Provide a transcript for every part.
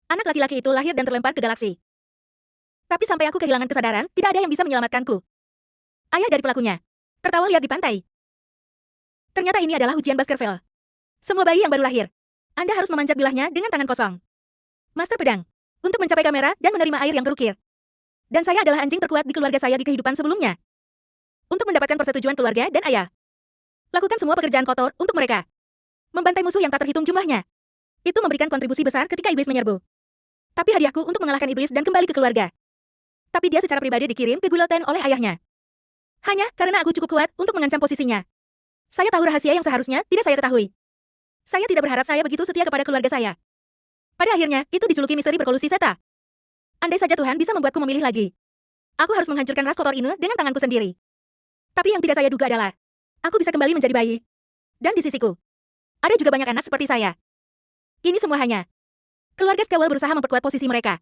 Anak laki-laki itu lahir dan terlempar ke galaksi. Tapi sampai aku kehilangan kesadaran, tidak ada yang bisa menyelamatkanku. Ayah dari pelakunya tertawa liar di pantai. Ternyata ini adalah ujian Baskerville. Semua bayi yang baru lahir, Anda harus memanjat bilahnya dengan tangan kosong. Master pedang, untuk mencapai kamera dan menerima air yang terukir. Dan saya adalah anjing terkuat di keluarga saya di kehidupan sebelumnya. Untuk mendapatkan persetujuan keluarga dan ayah. Lakukan semua pekerjaan kotor untuk mereka. Membantai musuh yang tak terhitung jumlahnya. Itu memberikan kontribusi besar ketika iblis menyerbu. Tapi hadiahku untuk mengalahkan iblis dan kembali ke keluarga. Tapi dia secara pribadi dikirim ke Guillotin oleh ayahnya. Hanya karena aku cukup kuat untuk mengancam posisinya. Saya tahu rahasia yang seharusnya tidak saya ketahui. Saya tidak berharap saya begitu setia kepada keluarga saya. Pada akhirnya, itu dijuluki misteri berkolusi Zeta. Andai saja Tuhan bisa membuatku memilih lagi. Aku harus menghancurkan ras kotor ini dengan tanganku sendiri. Tapi yang tidak saya duga adalah, aku bisa kembali menjadi bayi. Dan di sisiku, ada juga banyak anak seperti saya. Ini semua hanya keluarga Skewel berusaha memperkuat posisi mereka.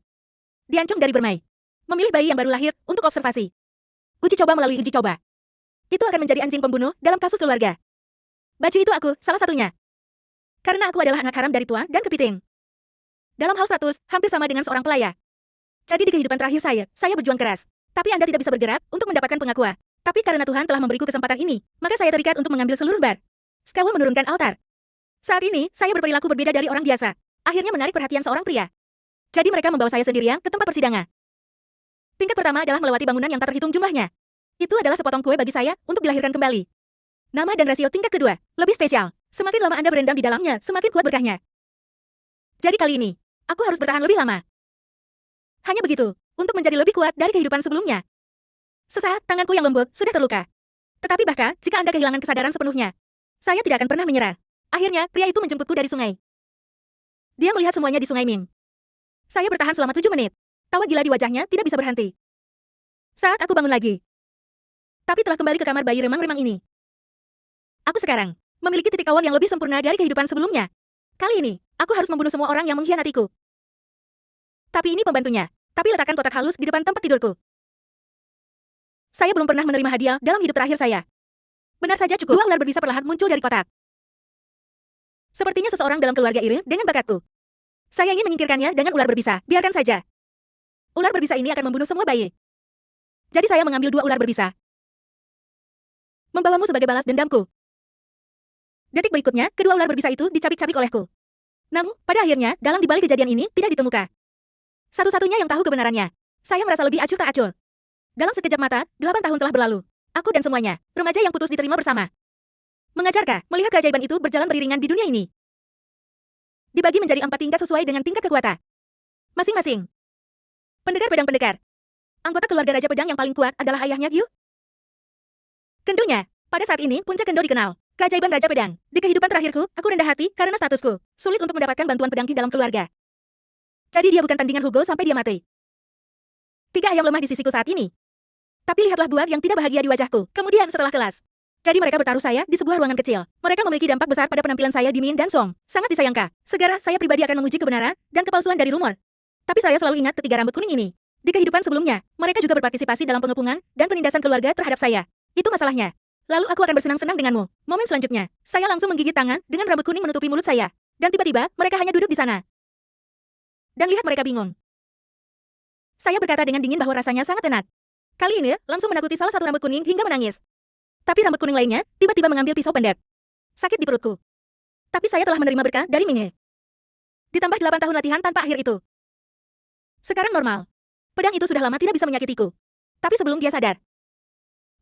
Diancam dari bermain. Memilih bayi yang baru lahir untuk observasi. Uji coba melalui uji coba. Itu akan menjadi anjing pembunuh dalam kasus keluarga. Baju itu aku, salah satunya. Karena aku adalah anak haram dari tua dan kepiting. Dalam hal status, hampir sama dengan seorang pelaya. Jadi di kehidupan terakhir saya berjuang keras. Tapi Anda tidak bisa bergerak untuk mendapatkan pengakuan. Tapi karena Tuhan telah memberiku kesempatan ini, maka saya terikat untuk mengambil seluruh bar. Skewel menurunkan altar. Saat ini, saya berperilaku berbeda dari orang biasa. Akhirnya menarik perhatian seorang pria. Jadi mereka membawa saya sendirian ke tempat persidangan. Tingkat pertama adalah melewati bangunan yang tak terhitung jumlahnya. Itu adalah sepotong kue bagi saya untuk dilahirkan kembali. Nama dan rasio tingkat kedua, lebih spesial. Semakin lama Anda berendam di dalamnya, semakin kuat berkahnya. Jadi kali ini, aku harus bertahan lebih lama. Hanya begitu, untuk menjadi lebih kuat dari kehidupan sebelumnya. Sesaat, tanganku yang lembut sudah terluka. Tetapi bahkan, jika Anda kehilangan kesadaran sepenuhnya, saya tidak akan pernah menyerah. Akhirnya, pria itu menjemputku dari sungai. Dia melihat semuanya di sungai Ming. Saya bertahan selama 7 menit. Tawa gila di wajahnya tidak bisa berhenti. Saat aku bangun lagi. Tapi telah kembali ke kamar bayi remang-remang ini. Aku sekarang memiliki titik awal yang lebih sempurna dari kehidupan sebelumnya. Kali ini, aku harus membunuh semua orang yang mengkhianatiku. Tapi ini pembantunya. Tapi letakkan kotak halus di depan tempat tidurku. Saya belum pernah menerima hadiah dalam hidup terakhir saya. Benar saja cukup. Dua ular berbisa perlahan muncul dari kotak. Sepertinya seseorang dalam keluarga iri dengan bakatku. Saya ingin menyingkirkannya dengan ular berbisa. Biarkan saja. Ular berbisa ini akan membunuh semua bayi. Jadi saya mengambil 2 ular berbisa. Membawamu sebagai balas dendamku. Detik berikutnya, kedua ular berbisa itu dicabik-cabik olehku. Namun, pada akhirnya, dalam dibalik kejadian ini, tidak ditemukan. Satu-satunya yang tahu kebenarannya. Saya merasa lebih acuh tak acuh. Dalam sekejap mata, 8 tahun telah berlalu. Aku dan semuanya, remaja yang putus diterima bersama. Mengajarkah, melihat keajaiban itu berjalan beriringan di dunia ini. Dibagi menjadi 4 tingkat sesuai dengan tingkat kekuatan masing-masing. Pendekar pedang pendekar. Anggota keluarga Raja Pedang yang paling kuat adalah ayahnya Gyu. Kendonya, pada saat ini, puncak kendo dikenal. Keajaiban Raja Pedang. Di kehidupan terakhirku, aku rendah hati karena statusku. Sulit untuk mendapatkan bantuan pedangki dalam keluarga. Jadi dia bukan tandingan Hugo sampai dia mati. 3 ayam lemah di sisiku saat ini. Tapi lihatlah buah yang tidak bahagia di wajahku. Kemudian setelah kelas. Jadi mereka bertaruh saya di sebuah ruangan kecil. Mereka memiliki dampak besar pada penampilan saya di Min dan Song. Sangat disayangkan. Segera, saya pribadi akan menguji kebenaran dan kepalsuan dari rumor. Tapi saya selalu ingat ketiga rambut kuning ini. Di kehidupan sebelumnya, mereka juga berpartisipasi dalam pengepungan dan penindasan keluarga terhadap saya. Itu masalahnya. Lalu aku akan bersenang-senang denganmu. Momen selanjutnya, saya langsung menggigit tangan dengan rambut kuning menutupi mulut saya. Dan tiba-tiba, mereka hanya duduk di sana. Dan lihat mereka bingung. Saya berkata dengan dingin bahwa rasanya sangat enak. Kali ini, langsung menakuti salah satu rambut kuning hingga menangis. Tapi rambut kuning lainnya, tiba-tiba mengambil pisau pendek. Sakit di perutku. Tapi saya telah menerima berkah dari Minghe. Ditambah 8 tahun latihan tanpa akhir itu. Sekarang normal. Pedang itu sudah lama tidak bisa menyakitiku. Tapi sebelum dia sadar,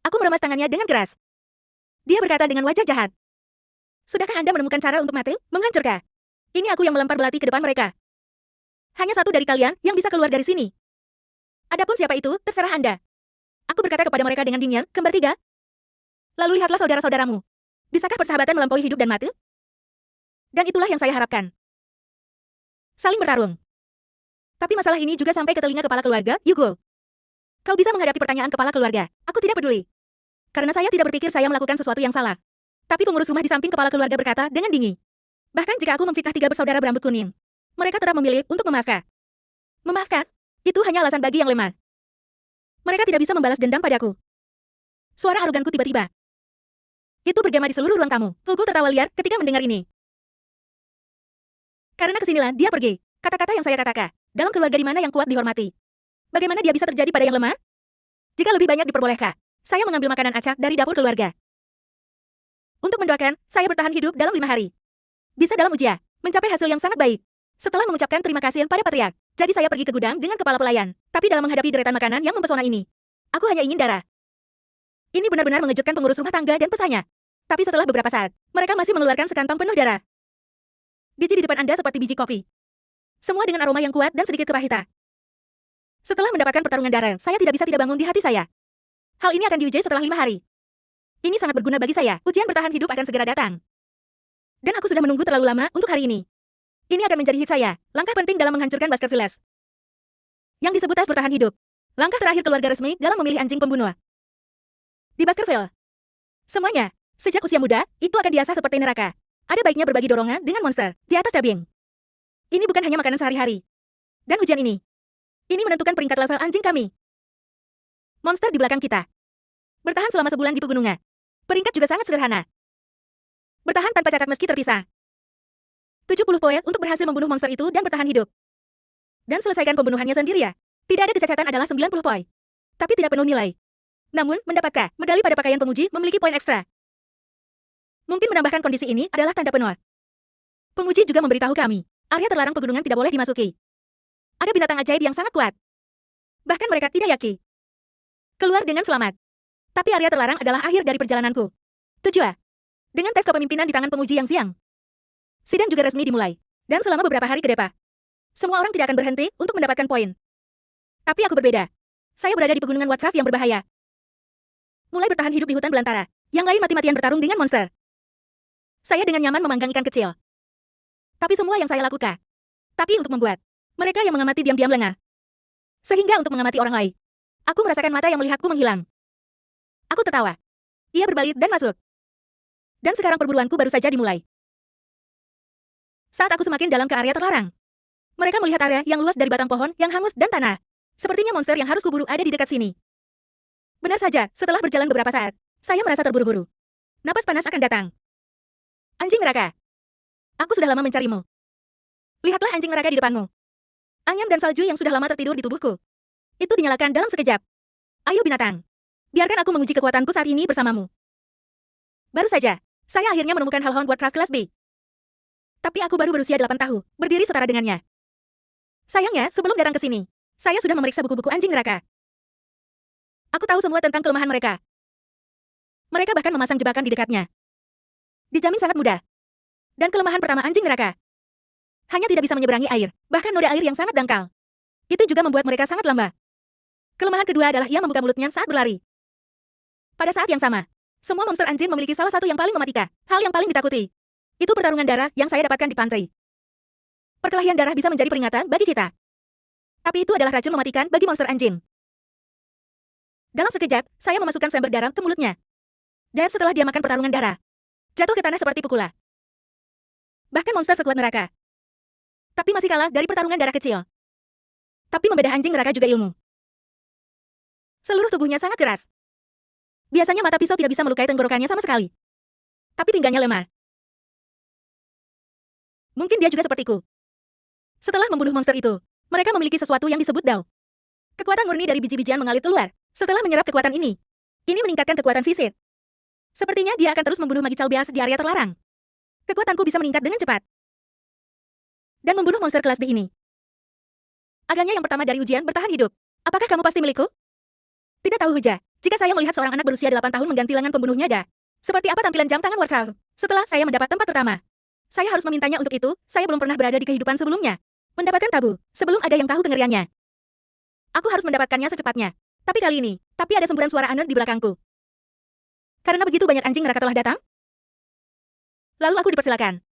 aku meremas tangannya dengan keras. Dia berkata dengan wajah jahat. Sudahkah Anda menemukan cara untuk mati? Menghancurkah? Ini aku yang melempar belati ke depan mereka. Hanya satu dari kalian yang bisa keluar dari sini. Adapun siapa itu, terserah Anda. Aku berkata kepada mereka dengan dingin, kembar 3. Lalu lihatlah saudara-saudaramu. Bisakah persahabatan melampaui hidup dan mati? Dan itulah yang saya harapkan. Saling bertarung. Tapi masalah ini juga sampai ke telinga kepala keluarga, Yugo. Kau bisa menghadapi pertanyaan kepala keluarga. Aku tidak peduli. Karena saya tidak berpikir saya melakukan sesuatu yang salah. Tapi pengurus rumah di samping kepala keluarga berkata dengan dingin. Bahkan jika aku memfitnah 3 bersaudara berambut kuning, mereka tetap memilih untuk memaafkan. Memaafkan? Itu hanya alasan bagi yang lemah. Mereka tidak bisa membalas dendam padaku. Suara aroganku tiba-tiba. Itu bergema di seluruh ruang tamu. Hugo tertawa liar ketika mendengar ini. Karena kesinilah dia pergi. Kata-kata yang saya katakan, dalam keluarga di mana yang kuat dihormati. Bagaimana dia bisa terjadi pada yang lemah? Jika lebih banyak diperbolehkan, saya mengambil makanan acak dari dapur keluarga. Untuk mendoakan, saya bertahan hidup dalam 5 hari. Bisa dalam ujian, mencapai hasil yang sangat baik. Setelah mengucapkan terima kasih pada patriark, jadi saya pergi ke gudang dengan kepala pelayan. Tapi dalam menghadapi deretan makanan yang mempesona ini, aku hanya ingin darah. Ini benar-benar mengejutkan pengurus rumah tangga dan pesannya. Tapi setelah beberapa saat, mereka masih mengeluarkan sekantong penuh darah. Biji di depan Anda seperti biji kopi. Semua dengan aroma yang kuat dan sedikit kepahitan. Setelah mendapatkan pertarungan darah, saya tidak bisa tidak bangun di hati saya. Hal ini akan diuji setelah 5 hari. Ini sangat berguna bagi saya. Ujian bertahan hidup akan segera datang. Dan aku sudah menunggu terlalu lama untuk hari ini. Ini akan menjadi hit saya, langkah penting dalam menghancurkan Baskervilles. Yang disebut tes bertahan hidup. Langkah terakhir keluarga resmi dalam memilih anjing pembunuh. Di Baskerville, semuanya, sejak usia muda, itu akan diasah seperti neraka. Ada baiknya berbagi dorongan dengan monster di atas tabing. Ini bukan hanya makanan sehari-hari. Dan ujian ini menentukan peringkat level anjing kami. Monster di belakang kita bertahan selama sebulan di pegunungan. Peringkat juga sangat sederhana. Bertahan tanpa cacat meski terpisah. 70 poin untuk berhasil membunuh monster itu dan bertahan hidup. Dan selesaikan pembunuhannya sendiri ya. Tidak ada kecacatan adalah 90 poin. Tapi tidak penuh nilai. Namun, mendapatkan medali pada pakaian penguji memiliki poin ekstra. Mungkin menambahkan kondisi ini adalah tanda penuh. Penguji juga memberitahu kami, area terlarang pegunungan tidak boleh dimasuki. Ada binatang ajaib yang sangat kuat. Bahkan mereka tidak yakin keluar dengan selamat. Tapi area terlarang adalah akhir dari perjalananku. 7. Dengan tes kepemimpinan di tangan penguji yang siang, sidang juga resmi dimulai. Dan selama beberapa hari ke depan, semua orang tidak akan berhenti untuk mendapatkan poin. Tapi aku berbeda. Saya berada di pegunungan Warcraft yang berbahaya. Mulai bertahan hidup di hutan belantara. Yang lain mati-matian bertarung dengan monster. Saya dengan nyaman memanggang ikan kecil. Tapi semua yang saya lakukan. Tapi untuk membuat mereka yang mengamati diam-diam lengah. Sehingga untuk mengamati orang lain, aku merasakan mata yang melihatku menghilang. Aku tertawa. Ia berbalik dan masuk. Dan sekarang perburuanku baru saja dimulai. Saat aku semakin dalam ke area terlarang, mereka melihat area yang luas dari batang pohon yang hangus dan tanah. Sepertinya monster yang harus kuburu ada di dekat sini. Benar saja, setelah berjalan beberapa saat, saya merasa terburu-buru. Napas panas akan datang. Anjing neraka. Aku sudah lama mencarimu. Lihatlah anjing neraka di depanmu. Anyam dan salju yang sudah lama tertidur di tubuhku. Itu dinyalakan dalam sekejap. Ayo binatang. Biarkan aku menguji kekuatanku saat ini bersamamu. Baru saja, saya akhirnya menemukan Hellhound Warcraft kelas B. Tapi aku baru berusia 8 tahun, berdiri setara dengannya. Sayangnya, sebelum datang ke sini, saya sudah memeriksa buku-buku anjing neraka. Aku tahu semua tentang kelemahan mereka. Mereka bahkan memasang jebakan di dekatnya. Dijamin sangat mudah. Dan kelemahan pertama anjing neraka hanya tidak bisa menyeberangi air, bahkan noda air yang sangat dangkal. Itu juga membuat mereka sangat lambat. Kelemahan kedua adalah ia membuka mulutnya saat berlari. Pada saat yang sama, semua monster anjing memiliki salah satu yang paling mematikan, hal yang paling ditakuti. Itu pertarungan darah yang saya dapatkan di pantai. Perkelahian darah bisa menjadi peringatan bagi kita. Tapi itu adalah racun mematikan bagi monster anjing. Dalam sekejap, saya memasukkan sumber darah ke mulutnya. Dan setelah dia makan pertarungan darah, jatuh ke tanah seperti pukulan. Bahkan monster sekuat neraka. Tapi masih kalah dari pertarungan darah kecil. Tapi membedah anjing neraka juga ilmu. Seluruh tubuhnya sangat keras. Biasanya mata pisau tidak bisa melukai tenggorokannya sama sekali. Tapi pinggangnya lemah. Mungkin dia juga sepertiku. Setelah membunuh monster itu, mereka memiliki sesuatu yang disebut Dao. Kekuatan murni dari biji-bijian mengalir keluar. Setelah menyerap kekuatan ini meningkatkan kekuatan fisik. Sepertinya dia akan terus membunuh magical beast di area terlarang. Kekuatanku bisa meningkat dengan cepat. Dan membunuh monster kelas B ini. Agaknya yang pertama dari ujian bertahan hidup. Apakah kamu pasti milikku? Tidak tahu Huja. Jika saya melihat seorang anak berusia 8 tahun mengganti lengan pembunuhnya seperti apa tampilan jam tangan Warcraft? Setelah saya mendapat tempat pertama, saya harus memintanya untuk itu. Saya belum pernah berada di kehidupan sebelumnya. Mendapatkan tabu, sebelum ada yang tahu pengeriannya. Aku harus mendapatkannya secepatnya. Tapi kali ini, ada semburan suara aneh di belakangku. Karena begitu banyak anjing neraka telah datang, lalu aku dipersilakan.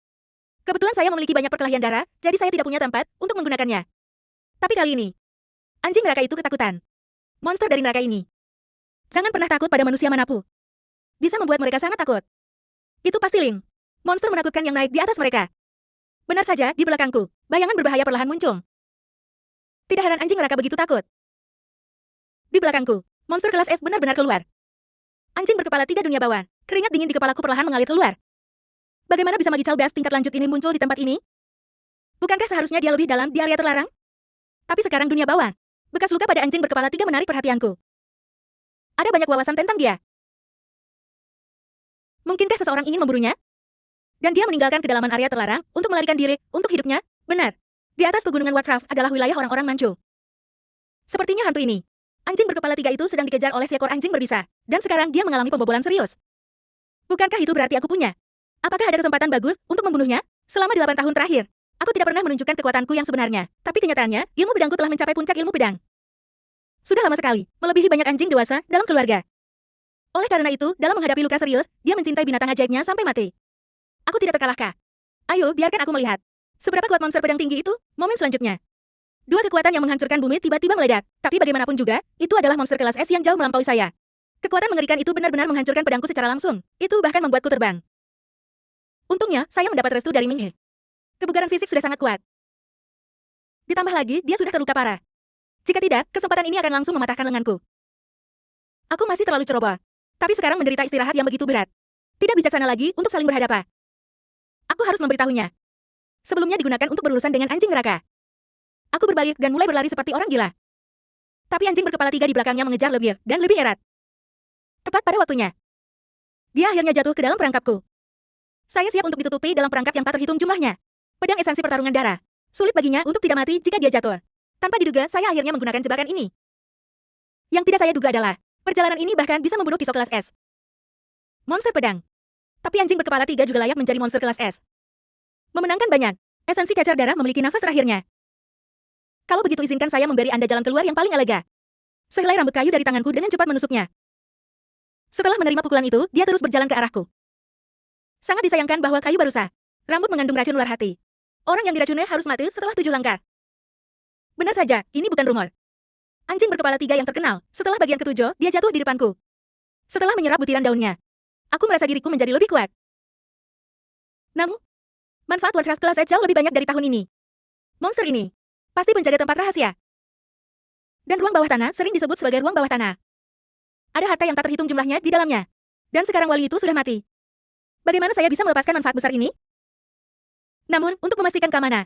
Kebetulan saya memiliki banyak perkelahian darah, jadi saya tidak punya tempat untuk menggunakannya. Tapi kali ini, anjing neraka itu ketakutan. Monster dari neraka ini. Jangan pernah takut pada manusia manapun. Bisa membuat mereka sangat takut. Itu pasti Ling. Monster menakutkan yang naik di atas mereka. Benar saja, di belakangku, bayangan berbahaya perlahan muncul. Tidak heran anjing neraka begitu takut. Di belakangku, monster kelas S benar-benar keluar. Anjing berkepala 3 dunia bawah. Keringat dingin di kepalaku perlahan mengalir keluar. Bagaimana bisa magical beast tingkat lanjut ini muncul di tempat ini? Bukankah seharusnya dia lebih dalam di area terlarang? Tapi sekarang dunia bawah. Bekas luka pada anjing berkepala 3 menarik perhatianku. Ada banyak wawasan tentang dia. Mungkinkah seseorang ingin memburunya? Dan dia meninggalkan kedalaman area terlarang untuk melarikan diri untuk hidupnya? Benar. Di atas pegunungan Watraf adalah wilayah orang-orang Manchu. Sepertinya hantu ini. Anjing berkepala 3 itu sedang dikejar oleh seekor anjing berbisa, dan sekarang dia mengalami pembobolan serius. Bukankah itu berarti aku punya? Apakah ada kesempatan bagus untuk membunuhnya? Selama 8 tahun terakhir, aku tidak pernah menunjukkan kekuatanku yang sebenarnya, tapi kenyataannya, ilmu pedangku telah mencapai puncak ilmu pedang. Sudah lama sekali, melebihi banyak anjing dewasa dalam keluarga. Oleh karena itu, dalam menghadapi luka serius, dia mencintai binatang ajaibnya sampai mati. Aku tidak terkalahkan. Ayo, biarkan aku melihat. Seberapa kuat monster pedang tinggi itu? Momen selanjutnya. Dua kekuatan yang menghancurkan bumi tiba-tiba meledak, tapi bagaimanapun juga, itu adalah monster kelas S yang jauh melampaui saya. Kekuatan mengerikan itu benar-benar menghancurkan pedangku secara langsung. Itu bahkan membuatku terbang. Untungnya, saya mendapat restu dari Minghe. Kebugaran fisik sudah sangat kuat. Ditambah lagi, dia sudah terluka parah. Jika tidak, kesempatan ini akan langsung mematahkan lenganku. Aku masih terlalu ceroboh. Tapi sekarang menderita istirahat yang begitu berat. Tidak bijaksana lagi untuk saling berhadapan. Aku harus memberitahunya. Sebelumnya digunakan untuk berurusan dengan anjing neraka. Aku berbalik dan mulai berlari seperti orang gila. Tapi anjing berkepala 3 di belakangnya mengejar lebih dan lebih erat. Tepat pada waktunya. Dia akhirnya jatuh ke dalam perangkapku. Saya siap untuk ditutupi dalam perangkap yang tak terhitung jumlahnya. Pedang esensi pertarungan darah. Sulit baginya untuk tidak mati jika dia jatuh. Tanpa diduga, saya akhirnya menggunakan jebakan ini. Yang tidak saya duga adalah, perjalanan ini bahkan bisa membunuh pisau kelas S. Monster pedang. Tapi anjing berkepala 3 juga layak menjadi monster kelas S. Memenangkan banyak. Esensi cacar darah memiliki nafas terakhirnya. Kalau begitu izinkan saya memberi Anda jalan keluar yang paling lega. Sehelai rambut kayu dari tanganku dengan cepat menusuknya. Setelah menerima pukulan itu, dia terus berjalan ke arahku. Sangat disayangkan bahwa kayu baru sah. Rambut mengandung racun luar hati. Orang yang diracunnya harus mati setelah 7 langkah. Benar saja, ini bukan rumor. Anjing berkepala 3 yang terkenal, setelah bagian ke-7, dia jatuh di depanku. Setelah menyerap butiran daunnya, aku merasa diriku menjadi lebih kuat. Namun, manfaat Warcraft kelas S jauh lebih banyak dari tahun ini. Monster ini pasti menjaga tempat rahasia. Dan ruang bawah tanah sering disebut sebagai ruang bawah tanah. Ada harta yang tak terhitung jumlahnya di dalamnya. Dan sekarang wali itu sudah mati. Bagaimana saya bisa melepaskan manfaat besar ini? Namun, untuk memastikan keamanan,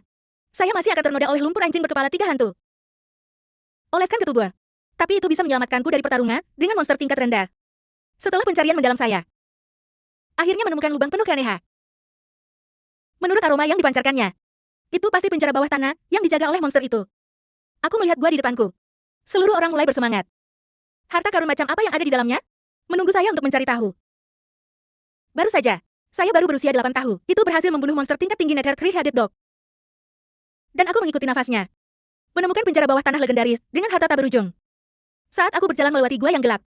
saya masih akan ternoda oleh lumpur anjing berkepala 3 hantu. Oleskan ke tubuh. Tapi itu bisa menyelamatkanku dari pertarungan dengan monster tingkat rendah. Setelah pencarian mendalam saya, akhirnya menemukan lubang penuh keanehan. Menurut aroma yang dipancarkannya, itu pasti penjara bawah tanah yang dijaga oleh monster itu. Aku melihat gua di depanku. Seluruh orang mulai bersemangat. Harta karun macam apa yang ada di dalamnya? Menunggu saya untuk mencari tahu. Baru saja, saya baru berusia 8 tahun. Itu berhasil membunuh monster tingkat tinggi Nether Three-Headed Dog. Dan aku mengikuti nafasnya. Menemukan penjara bawah tanah legendaris dengan harta tak berujung. Saat aku berjalan melewati gua yang gelap,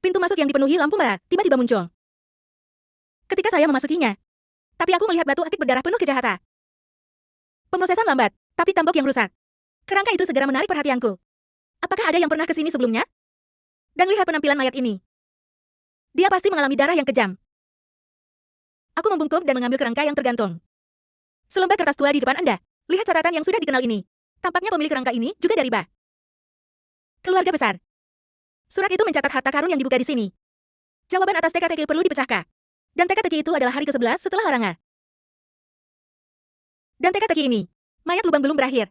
pintu masuk yang dipenuhi lampu merah tiba-tiba muncul. Ketika saya memasukinya, tapi aku melihat batu akik berdarah penuh kejahatan. Pemrosesan lambat, tapi tambok yang rusak. Kerangka itu segera menarik perhatianku. Apakah ada yang pernah ke sini sebelumnya? Dan lihat penampilan mayat ini. Dia pasti mengalami darah yang kejam. Aku membungkuk dan mengambil kerangka yang tergantung. Selembar kertas tua di depan Anda. Lihat catatan yang sudah dikenal ini. Tampaknya pemilik kerangka ini juga dari Ba. Keluarga besar. Surat itu mencatat harta karun yang dibuka di sini. Jawaban atas teka-teki perlu dipecahkan. Dan teka-teki itu adalah hari ke-11 setelah larangan. Dan teka-teki ini, mayat lubang belum berakhir.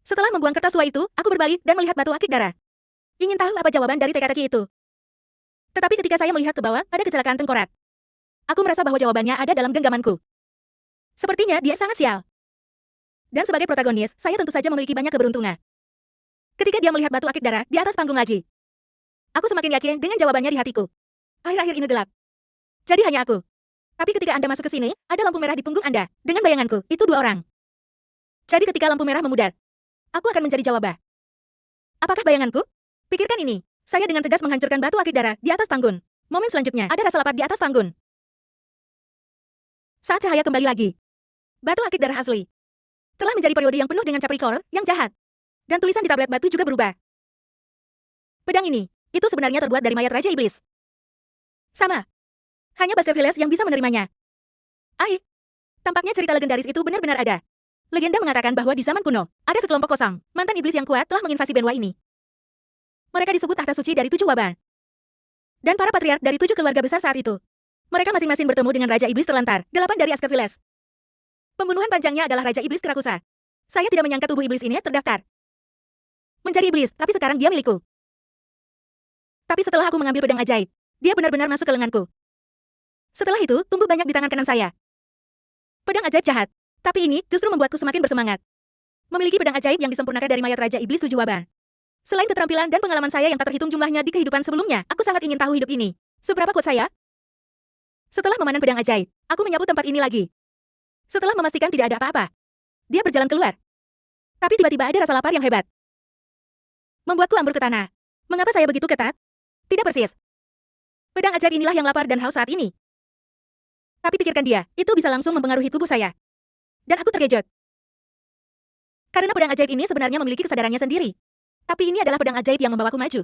Setelah membuang kertas tua itu, aku berbalik dan melihat batu akik darah. Ingin tahu apa jawaban dari teka-teki itu. Tetapi ketika saya melihat ke bawah, ada kecelakaan tengkorak. Aku merasa bahwa jawabannya ada dalam genggamanku. Sepertinya dia sangat sial. Dan sebagai protagonis, saya tentu saja memiliki banyak keberuntungan. Ketika dia melihat batu akik darah di atas panggung lagi, aku semakin yakin dengan jawabannya di hatiku. Akhir-akhir ini gelap. Jadi hanya aku. Tapi ketika Anda masuk ke sini, ada lampu merah di punggung Anda. Dengan bayanganku, itu 2 orang. Jadi ketika lampu merah memudar, aku akan mencari jawaban. Apakah bayanganku? Pikirkan ini. Saya dengan tegas menghancurkan batu akik darah di atas panggung. Momen selanjutnya, ada rasa lapar di atas panggung. Saat cahaya kembali lagi, batu akik darah asli telah menjadi periode yang penuh dengan Capricorn yang jahat. Dan tulisan di tablet batu juga berubah. Pedang ini, itu sebenarnya terbuat dari mayat Raja Iblis. Sama. Hanya Baskervilles yang bisa menerimanya. Tampaknya cerita legendaris itu benar-benar ada. Legenda mengatakan bahwa di zaman kuno, ada sekelompok kosong, mantan iblis yang kuat telah menginvasi benua ini. Mereka disebut tahta suci dari 7 waban. Dan para patriark dari 7 keluarga besar saat itu. Mereka masing-masing bertemu dengan Raja Iblis terlantar, 8 dari Baskervilles. Pembunuhan panjangnya adalah Raja Iblis Kerakusa. Saya tidak menyangka tubuh iblis ini terdaftar menjadi iblis, tapi sekarang dia milikku. Tapi setelah aku mengambil pedang ajaib, dia benar-benar masuk ke lenganku. Setelah itu, tumbuh banyak di tangan kanan saya. Pedang ajaib jahat. Tapi ini justru membuatku semakin bersemangat. Memiliki pedang ajaib yang disempurnakan dari mayat Raja Iblis 7 Wabah. Selain keterampilan dan pengalaman saya yang tak terhitung jumlahnya di kehidupan sebelumnya, aku sangat ingin tahu hidup ini. Seberapa kuat saya? Setelah memandang pedang ajaib, aku menyapu tempat ini lagi. Setelah memastikan tidak ada apa-apa, dia berjalan keluar. Tapi tiba-tiba ada rasa lapar yang hebat. Membuatku ambur ke tanah. Mengapa saya begitu ketat? Tidak persis. Pedang ajaib inilah yang lapar dan haus saat ini. Tapi pikirkan dia, itu bisa langsung mempengaruhi tubuh saya. Dan aku terkejut. Karena pedang ajaib ini sebenarnya memiliki kesadarannya sendiri. Tapi ini adalah pedang ajaib yang membawaku maju.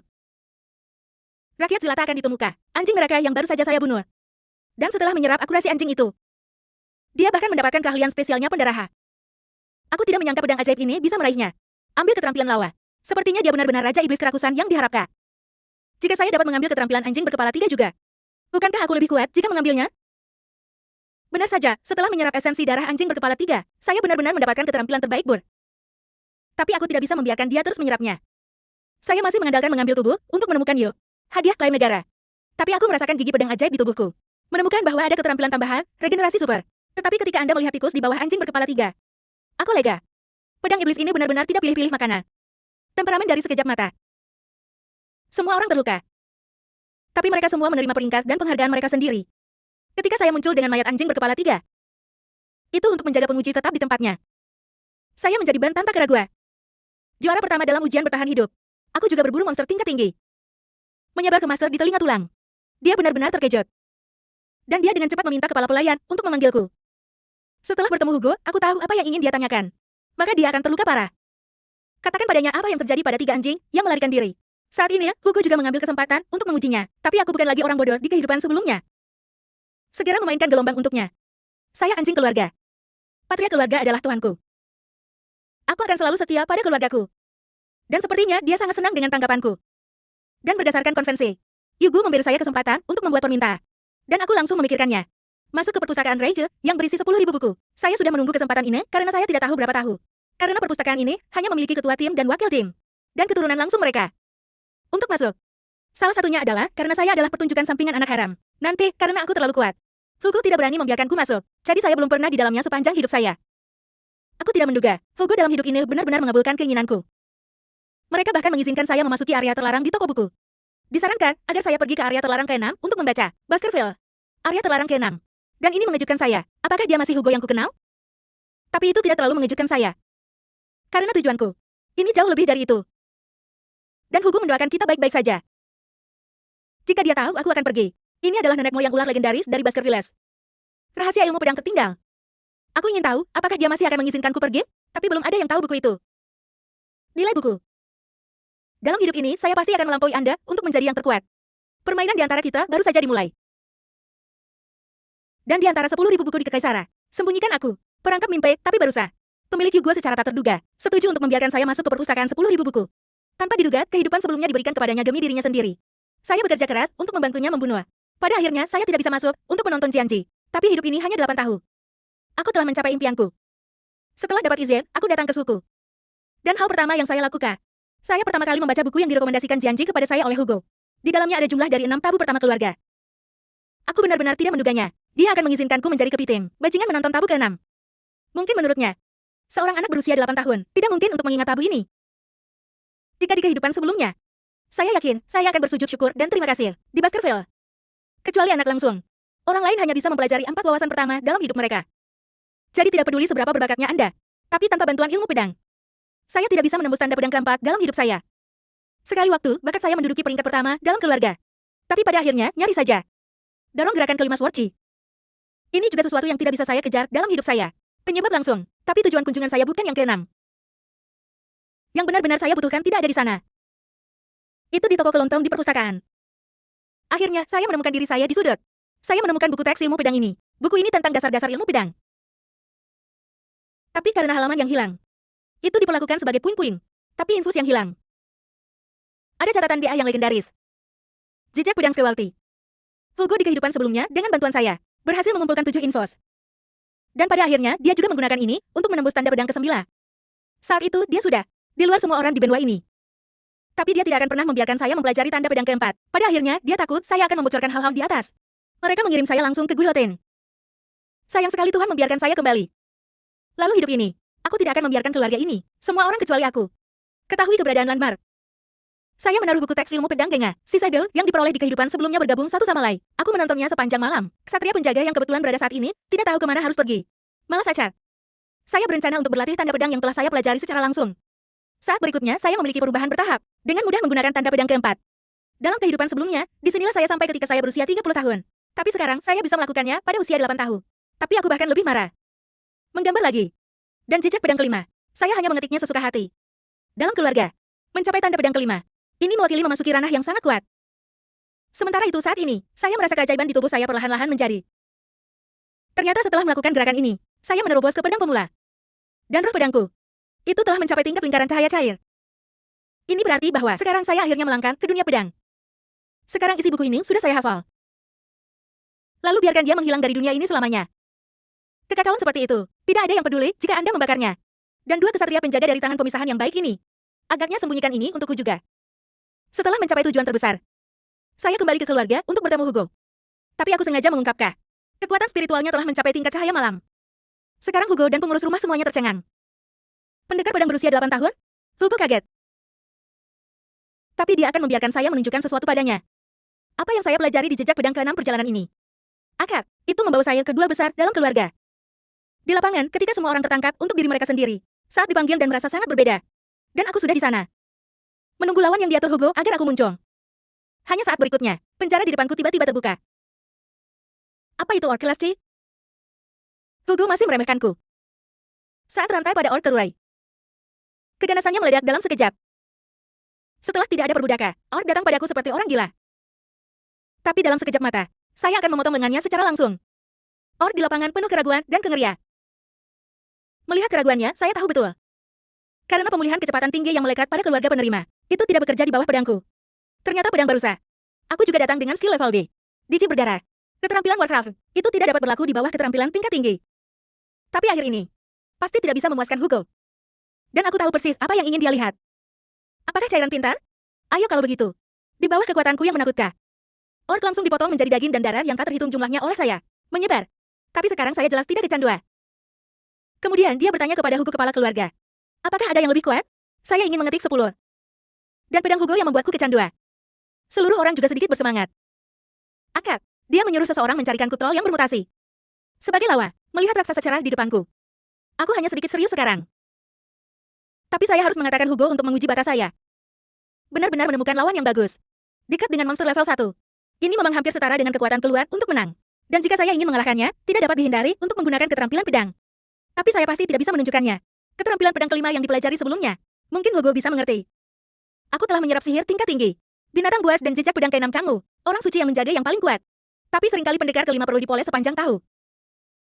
Rakyat jelata akan ditemukan, anjing neraka yang baru saja saya bunuh. Dan setelah menyerap akurasi anjing itu, dia bahkan mendapatkan keahlian spesialnya pendaraha. Aku tidak menyangka pedang ajaib ini bisa meraihnya. Ambil keterampilan lawa. Sepertinya dia benar-benar Raja Iblis Kerakusan yang diharapkan. Jika saya dapat mengambil keterampilan anjing berkepala 3 juga, bukankah aku lebih kuat jika mengambilnya? Benar saja, setelah menyerap esensi darah anjing berkepala 3, saya benar-benar mendapatkan keterampilan terbaik Bur. Tapi aku tidak bisa membiarkan dia terus menyerapnya. Saya masih mengandalkan mengambil tubuh untuk menemukan Yo, hadiah klaim negara. Tapi aku merasakan gigi pedang ajaib di tubuhku. Menemukan bahwa ada keterampilan tambahan, regenerasi super. Tetapi ketika Anda melihat tikus di bawah anjing berkepala 3, aku lega. Pedang iblis ini benar-benar tidak pilih-pilih makanan. Temperamen dari sekejap mata. Semua orang terluka. Tapi mereka semua menerima peringkat dan penghargaan mereka sendiri. Ketika saya muncul dengan mayat anjing berkepala 3, itu untuk menjaga penguji tetap di tempatnya. Saya menjadi ban tanpa keraguan. Juara pertama dalam ujian bertahan hidup. Aku juga berburu monster tingkat tinggi. Menyebar ke master di telinga tulang. Dia benar-benar terkejut. Dan dia dengan cepat meminta kepala pelayan untuk memanggilku. Setelah bertemu Hugo, aku tahu apa yang ingin dia tanyakan. Maka dia akan terluka parah. Katakan padanya apa yang terjadi pada 3 anjing yang melarikan diri. Saat ini, Hugo juga mengambil kesempatan untuk mengujinya. Tapi aku bukan lagi orang bodoh di kehidupan sebelumnya. Segera memainkan gelombang untuknya. Saya anjing keluarga. Patria keluarga adalah tuanku. Aku akan selalu setia pada keluargaku. Dan sepertinya dia sangat senang dengan tanggapanku. Dan berdasarkan konvensi, Hugo memberi saya kesempatan untuk membuat permintaan. Dan aku langsung memikirkannya. Masuk ke perpustakaan Reike yang berisi 10.000 buku. Saya sudah menunggu kesempatan ini karena saya tidak tahu berapa tahun. Karena perpustakaan ini hanya memiliki ketua tim dan wakil tim. Dan keturunan langsung mereka. Untuk masuk. Salah satunya adalah karena saya adalah pertunjukan sampingan anak haram. Nanti, karena aku terlalu kuat. Hugo tidak berani membiarkanku masuk. Jadi saya belum pernah di dalamnya sepanjang hidup saya. Aku tidak menduga, Hugo dalam hidup ini benar-benar mengabulkan keinginanku. Mereka bahkan mengizinkan saya memasuki area terlarang di toko buku. Disarankan agar saya pergi ke area terlarang ke-6 untuk membaca Baskerville. Area terlarang ke-6. Dan ini mengejutkan saya. Apakah dia masih Hugo yang kukenal? Tapi itu tidak terlalu mengejutkan saya. Karena tujuanku. Ini jauh lebih dari itu. Dan Hugo mendoakan kita baik-baik saja. Jika dia tahu aku akan pergi. Ini adalah nenek moyang ular legendaris dari Baskerville. Rahasia ilmu pedang tertinggal. Aku ingin tahu, apakah dia masih akan mengizinkanku pergi? Tapi belum ada yang tahu buku itu. Nilai buku. Dalam hidup ini, saya pasti akan melampaui Anda untuk menjadi yang terkuat. Permainan di antara kita baru saja dimulai. Dan di antara 10.000 buku di Kekaisaran, sembunyikan aku. Perangkap mimpi, tapi baru sah. Pemilik Hugo secara tak terduga, setuju untuk membiarkan saya masuk ke perpustakaan 10.000 buku. Tanpa diduga, kehidupan sebelumnya diberikan kepadanya demi dirinya sendiri. Saya bekerja keras untuk membantunya membunuh. Pada akhirnya, saya tidak bisa masuk untuk menonton Jianji. Tapi hidup ini hanya 8 tahun. Aku telah mencapai impianku. Setelah dapat izin, aku datang ke suku. Dan hal pertama yang saya lakukan, saya pertama kali membaca buku yang direkomendasikan Jianji kepada saya oleh Hugo. Di dalamnya ada jumlah dari 6 tabu pertama keluarga. Aku benar-benar tidak menduganya. Dia akan mengizinkanku menjadi kepiting, bajingan menonton tabu ke-6. Mungkin menurutnya, seorang anak berusia 8 tahun tidak mungkin untuk mengingat tabu ini. Jika di kehidupan sebelumnya, saya yakin saya akan bersujud syukur dan terima kasih di Baskerville. Kecuali anak langsung. Orang lain hanya bisa mempelajari 4 wawasan pertama dalam hidup mereka. Jadi tidak peduli seberapa berbakatnya Anda, tapi tanpa bantuan ilmu pedang, saya tidak bisa menembus tanda pedang keempat dalam hidup saya. Sekali waktu, bakat saya menduduki peringkat pertama dalam keluarga. Tapi pada akhirnya, nyaris saja. Dorong gerakan kelima Swordchi. Ini juga sesuatu yang tidak bisa saya kejar dalam hidup saya. Penyebab langsung, tapi tujuan kunjungan saya bukan yang ke-6. Yang benar-benar saya butuhkan tidak ada di sana. Itu di toko kelontong di perpustakaan. Akhirnya, saya menemukan diri saya di sudut. Saya menemukan buku teks ilmu pedang ini. Buku ini tentang dasar-dasar ilmu pedang. Tapi karena halaman yang hilang, itu diperlakukan sebagai puing-puing. Tapi infus yang hilang. Ada catatan BA yang legendaris. Jejak pedang Skewalti. Hugo di kehidupan sebelumnya, dengan bantuan saya, berhasil mengumpulkan 7 infos. Dan pada akhirnya, dia juga menggunakan ini untuk menembus tanda pedang ke-9. Saat itu, dia sudah di luar semua orang di benua ini. Tapi dia tidak akan pernah membiarkan saya mempelajari tanda pedang ke-4. Pada akhirnya, dia takut saya akan membocorkan hal-hal di atas. Mereka mengirim saya langsung ke guillotine. Sayang sekali Tuhan membiarkan saya kembali. Lalu hidup ini, aku tidak akan membiarkan keluarga ini, semua orang kecuali aku, ketahui keberadaan Landmark. Saya menaruh buku teks ilmu pedang Genga, si Shadow yang diperoleh di kehidupan sebelumnya bergabung satu sama lain. Aku menontonnya sepanjang malam. Ksatria penjaga yang kebetulan berada saat ini, tidak tahu kemana harus pergi. Malas acak. Saya berencana untuk berlatih tanda pedang yang telah saya pelajari secara langsung. Saat berikutnya, saya memiliki perubahan bertahap, dengan mudah menggunakan tanda pedang ke-4. Dalam kehidupan sebelumnya, disinilah saya sampai ketika saya berusia 30 tahun. Tapi sekarang, saya bisa melakukannya pada usia 8 tahun. Tapi aku bahkan lebih marah. Menggambar lagi. Dan jejak pedang kelima. Saya hanya mengetiknya sesuka hati. Dalam keluarga. Mencapai tanda pedang kelima. Ini mewakili memasuki ranah yang sangat kuat. Sementara itu saat ini, saya merasa keajaiban di tubuh saya perlahan-lahan menjadi. Ternyata setelah melakukan gerakan ini, saya menerobos ke pedang pemula. Dan roh pedangku. Itu telah mencapai tingkat lingkaran cahaya cair. Ini berarti bahwa sekarang saya akhirnya melangkah ke dunia pedang. Sekarang isi buku ini sudah saya hafal. Lalu biarkan dia menghilang dari dunia ini selamanya. Kekacauan seperti itu, tidak ada yang peduli jika Anda membakarnya. Dan dua kesatria penjaga dari tangan pemisahan yang baik ini. Agaknya sembunyikan ini untukku juga. Setelah mencapai tujuan terbesar, saya kembali ke keluarga untuk bertemu Hugo. Tapi aku sengaja mengungkapkan. Kekuatan spiritualnya telah mencapai tingkat cahaya malam. Sekarang Hugo dan pengurus rumah semuanya tercengang. Pendekar pedang berusia 8 tahun? Hugo kaget. Tapi dia akan membiarkan saya menunjukkan sesuatu padanya. Apa yang saya pelajari di jejak pedang ke-6 perjalanan ini? Akad, itu membawa saya ke dua besar dalam keluarga. Di lapangan, ketika semua orang tertangkap untuk diri mereka sendiri, saat dipanggil dan merasa sangat berbeda. Dan aku sudah di sana. Menunggu lawan yang diatur Hugo agar aku muncul. Hanya saat berikutnya, penjara di depanku tiba-tiba terbuka. Apa itu Orc Class C? Hugo masih meremehkanku. Saat rantai pada Orc terurai, keganasannya meledak dalam sekejap. Setelah tidak ada perbudakan, Orc datang padaku seperti orang gila. Tapi dalam sekejap mata, saya akan memotong lengannya secara langsung. Orc di lapangan penuh keraguan dan kengerian. Melihat keraguannya, saya tahu betul. Karena pemulihan kecepatan tinggi yang melekat pada keluarga penerima, itu tidak bekerja di bawah pedangku. Ternyata pedang barusa. Aku juga datang dengan skill level B. Diji berdarah. Keterampilan Warcraft, itu tidak dapat berlaku di bawah keterampilan tingkat tinggi. Tapi akhir ini, pasti tidak bisa memuaskan Hugo. Dan aku tahu persis apa yang ingin dia lihat. Apakah cairan pintar? Ayo kalau begitu. Di bawah kekuatanku yang menakutkan. Orc langsung dipotong menjadi daging dan darah yang tak terhitung jumlahnya oleh saya. Menyebar. Tapi sekarang saya jelas tidak kecanduan. Kemudian dia bertanya kepada Hugo kepala keluarga. Apakah ada yang lebih kuat? Saya ingin mengetik 10. Dan pedang Hugo yang membuatku kecanduan. Seluruh orang juga sedikit bersemangat. Akad, dia menyuruh seseorang mencarikan troll yang bermutasi. Sebagai lawan, melihat raksasa cerah di depanku. Aku hanya sedikit serius sekarang. Tapi saya harus mengatakan Hugo untuk menguji batas saya. Benar-benar menemukan lawan yang bagus. Dekat dengan monster level 1. Ini memang hampir setara dengan kekuatan keluar untuk menang. Dan jika saya ingin mengalahkannya, tidak dapat dihindari untuk menggunakan keterampilan pedang. Tapi saya pasti tidak bisa menunjukkannya. Keterampilan pedang kelima yang dipelajari sebelumnya. Mungkin Hugo bisa mengerti. Aku telah menyerap sihir tingkat tinggi. Binatang buas dan jejak pedang ke-6 Cangmu. Orang suci yang menjaga yang paling kuat. Tapi seringkali pendekar kelima perlu dipoles sepanjang tahu.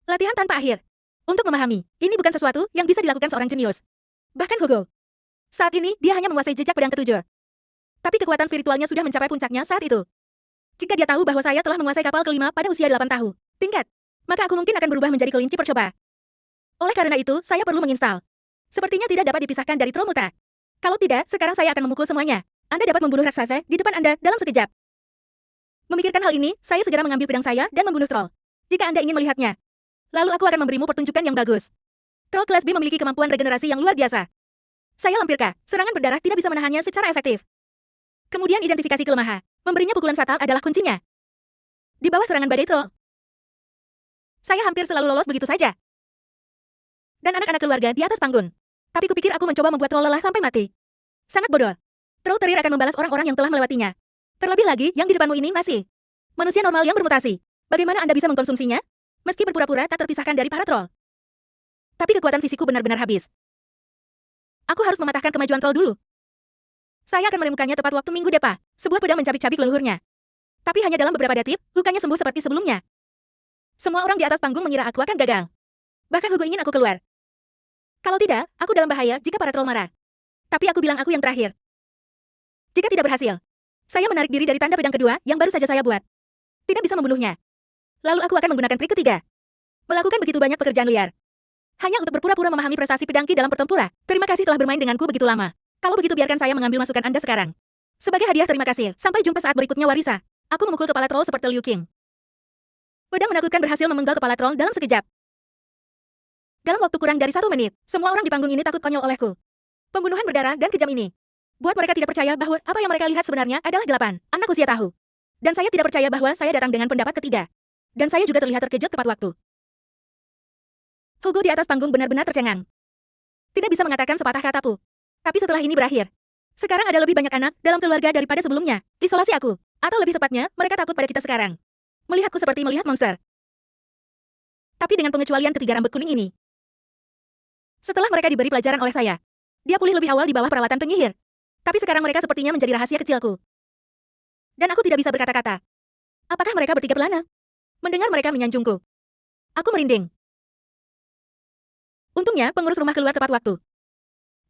Latihan tanpa akhir. Untuk memahami, ini bukan sesuatu yang bisa dilakukan seorang jenius. Bahkan Hugo. Saat ini, dia hanya menguasai jejak pedang ke-7. Tapi kekuatan spiritualnya sudah mencapai puncaknya saat itu. Jika dia tahu bahwa saya telah menguasai kapal kelima pada usia 8 tahun, tingkat, maka aku mungkin akan berubah menjadi kelinci percoba. Oleh karena itu, saya perlu menginstal. Sepertinya tidak dapat dipisahkan dari troll muta. Kalau tidak, sekarang saya akan memukul semuanya. Anda dapat membunuh raksasa di depan Anda dalam sekejap. Memikirkan hal ini, saya segera mengambil pedang saya dan membunuh troll. Jika Anda ingin melihatnya, lalu aku akan memberimu pertunjukan yang bagus. Troll kelas B memiliki kemampuan regenerasi yang luar biasa. Saya lampirkan, serangan berdarah tidak bisa menahannya secara efektif. Kemudian identifikasi kelemahan. Memberinya pukulan fatal adalah kuncinya. Di bawah serangan badai troll, saya hampir selalu lolos begitu saja. Dan anak-anak keluarga di atas panggung. Tapi kupikir aku mencoba membuat troll lelah sampai mati. Sangat bodoh. Troll terir akan membalas orang-orang yang telah melewatinya. Terlebih lagi, yang di depanmu ini masih manusia normal yang bermutasi. Bagaimana Anda bisa mengkonsumsinya? Meski berpura-pura tak terpisahkan dari para troll. Tapi kekuatan fisikku benar-benar habis. Aku harus mematahkan kemajuan troll dulu. Saya akan menemukannya tepat waktu minggu depan. Sebuah pedang mencabik-cabik leluhurnya. Tapi hanya dalam beberapa detik, lukanya sembuh seperti sebelumnya. Semua orang di atas panggung mengira aku akan gagal. Bahkan Hugo ingin aku keluar. Kalau tidak, aku dalam bahaya jika para troll marah. Tapi aku bilang aku yang terakhir. Jika tidak berhasil, saya menarik diri dari tanda pedang kedua yang baru saja saya buat. Tidak bisa membunuhnya. Lalu aku akan menggunakan trik ketiga. Melakukan begitu banyak pekerjaan liar. Hanya untuk berpura-pura memahami prestasi pedangki dalam pertempuran. Terima kasih telah bermain denganku begitu lama. Kalau begitu biarkan saya mengambil masukan Anda sekarang. Sebagai hadiah terima kasih. Sampai jumpa saat berikutnya Warisa. Aku memukul kepala troll seperti Liu Qing. Pedang menakutkan berhasil memenggal kepala troll dalam sekejap. Dalam waktu kurang dari 1 menit, semua orang di panggung ini takut konyol olehku. Pembunuhan berdarah dan kejam ini. Buat mereka tidak percaya bahwa apa yang mereka lihat sebenarnya adalah 8 anak usia tahu. Dan saya tidak percaya bahwa saya datang dengan pendapat ketiga. Dan saya juga terlihat terkejut tepat waktu. Hugo di atas panggung benar-benar tercengang. Tidak bisa mengatakan sepatah kata pu. Tapi setelah ini berakhir. Sekarang ada lebih banyak anak dalam keluarga daripada sebelumnya. Isolasi aku. Atau lebih tepatnya, mereka takut pada kita sekarang. Melihatku seperti melihat monster. Tapi dengan pengecualian ketiga rambut kuning ini. Setelah mereka diberi pelajaran oleh saya, dia pulih lebih awal di bawah perawatan penyihir. Tapi sekarang mereka sepertinya menjadi rahasia kecilku. Dan aku tidak bisa berkata-kata. Apakah mereka bertiga pelana? Mendengar mereka menyanjungku. Aku merinding. Untungnya, pengurus rumah keluar tepat waktu.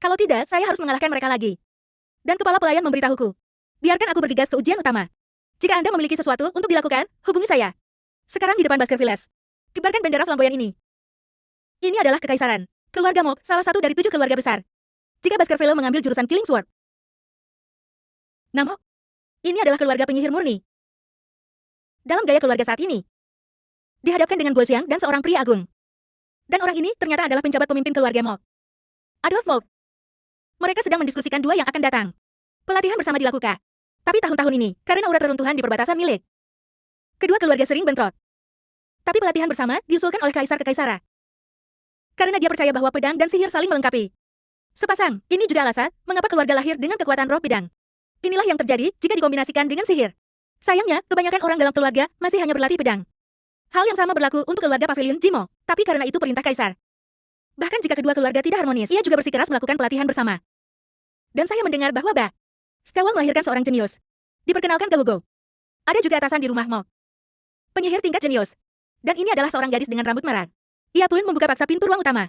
Kalau tidak, saya harus mengalahkan mereka lagi. Dan kepala pelayan memberitahuku. Biarkan aku bergegas ke ujian utama. Jika Anda memiliki sesuatu untuk dilakukan, hubungi saya. Sekarang di depan Baskervilles. Kibarkan bendera flamboyan ini. Ini adalah kekaisaran. Keluarga Mok, salah satu dari 7 keluarga besar. Jika Baskerville mengambil jurusan Killing Sword. Namo, ini adalah keluarga penyihir murni. Dalam gaya keluarga saat ini, dihadapkan dengan Guoxiang dan seorang pria agung. Dan orang ini ternyata adalah penjabat pemimpin keluarga Mok. Adolf Mok. Mereka sedang mendiskusikan 2 yang akan datang. Pelatihan bersama dilakukan. Tapi tahun-tahun ini, karena urat reruntuhan di perbatasan milik, kedua keluarga sering bentrok. Tapi pelatihan bersama diusulkan oleh Kaisar Kekaisara. Karena dia percaya bahwa pedang dan sihir saling melengkapi. Sepasang, ini juga alasan mengapa keluarga lahir dengan kekuatan roh pedang. Inilah yang terjadi jika dikombinasikan dengan sihir. Sayangnya, kebanyakan orang dalam keluarga masih hanya berlatih pedang. Hal yang sama berlaku untuk keluarga Pavilion Jimo, tapi karena itu perintah Kaisar. Bahkan jika kedua keluarga tidak harmonis, ia juga bersikeras melakukan pelatihan bersama. Dan saya mendengar bahwa Skawang melahirkan seorang jenius. Diperkenalkan ke Hugo. Ada juga atasan di rumah Mok. Penyihir tingkat jenius. Dan ini adalah seorang gadis dengan rambut merah. Ia pun membuka paksa pintu ruang utama.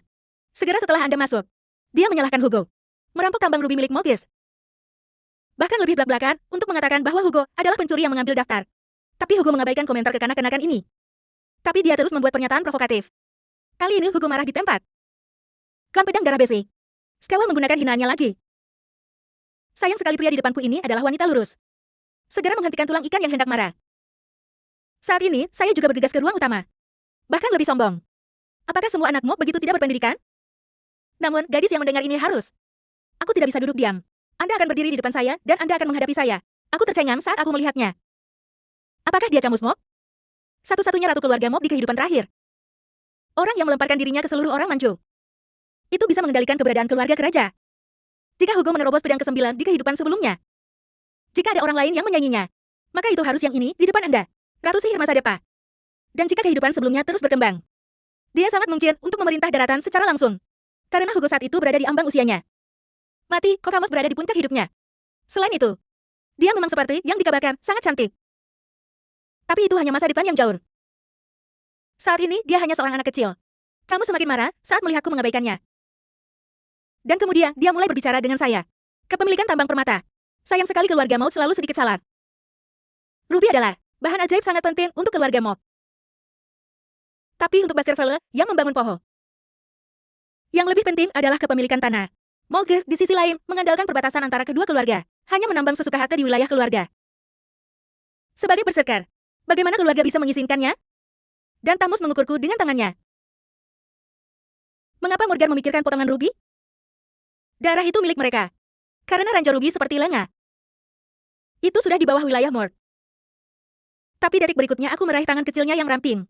Segera setelah Anda masuk, dia menyalahkan Hugo. Merampok tambang ruby milik Mokis. Bahkan lebih belak-belakan untuk mengatakan bahwa Hugo adalah pencuri yang mengambil daftar. Tapi Hugo mengabaikan komentar kekanak-kanakan ini. Tapi dia terus membuat pernyataan provokatif. Kali ini Hugo marah di tempat. Klan pedang darah besi. Skawang menggunakan hinaannya lagi. Sayang sekali pria di depanku ini adalah wanita lurus. Segera menghentikan tulang ikan yang hendak marah. Saat ini, saya juga bergegas ke ruang utama. Bahkan lebih sombong. Apakah semua anak Mok begitu tidak berpendidikan? Namun, gadis yang mendengar ini harus. Aku tidak bisa duduk diam. Anda akan berdiri di depan saya, dan Anda akan menghadapi saya. Aku tercengang saat aku melihatnya. Apakah dia Camus Mok? Satu-satunya ratu keluarga Mok di kehidupan terakhir. Orang yang melemparkan dirinya ke seluruh orang Manchu. Itu bisa mengendalikan keberadaan keluarga keraja. Jika Hugo menerobos pedang ke-9 di kehidupan sebelumnya. Jika ada orang lain yang menyanyinya, maka itu harus yang ini di depan Anda. Ratu sihir masa depan. Dan jika kehidupan sebelumnya terus berkembang, dia sangat mungkin untuk memerintah daratan secara langsung. Karena Hugo saat itu berada di ambang usianya. Mati, Kokamos berada di puncak hidupnya. Selain itu, dia memang seperti yang dikabarkan, sangat cantik. Tapi itu hanya masa depan yang jauh. Saat ini, dia hanya seorang anak kecil. Camus semakin marah saat melihatku mengabaikannya. Dan kemudian, dia mulai berbicara dengan saya. Kepemilikan tambang permata. Sayang sekali keluarga Maud selalu sedikit salah. Ruby adalah bahan ajaib sangat penting untuk keluarga Maud. Tapi untuk Baskerville yang membangun Poho. Yang lebih penting adalah kepemilikan tanah. Molgir di sisi lain mengandalkan perbatasan antara kedua keluarga. Hanya menambang sesuka hati di wilayah keluarga. Sebagai berserker, bagaimana keluarga bisa mengizinkannya? Dan Tamus mengukurku dengan tangannya. Mengapa Morgan memikirkan potongan Ruby? Darah itu milik mereka. Karena Raja Ruby seperti Lenga. Itu sudah di bawah wilayah Mord. Tapi detik berikutnya aku meraih tangan kecilnya yang ramping.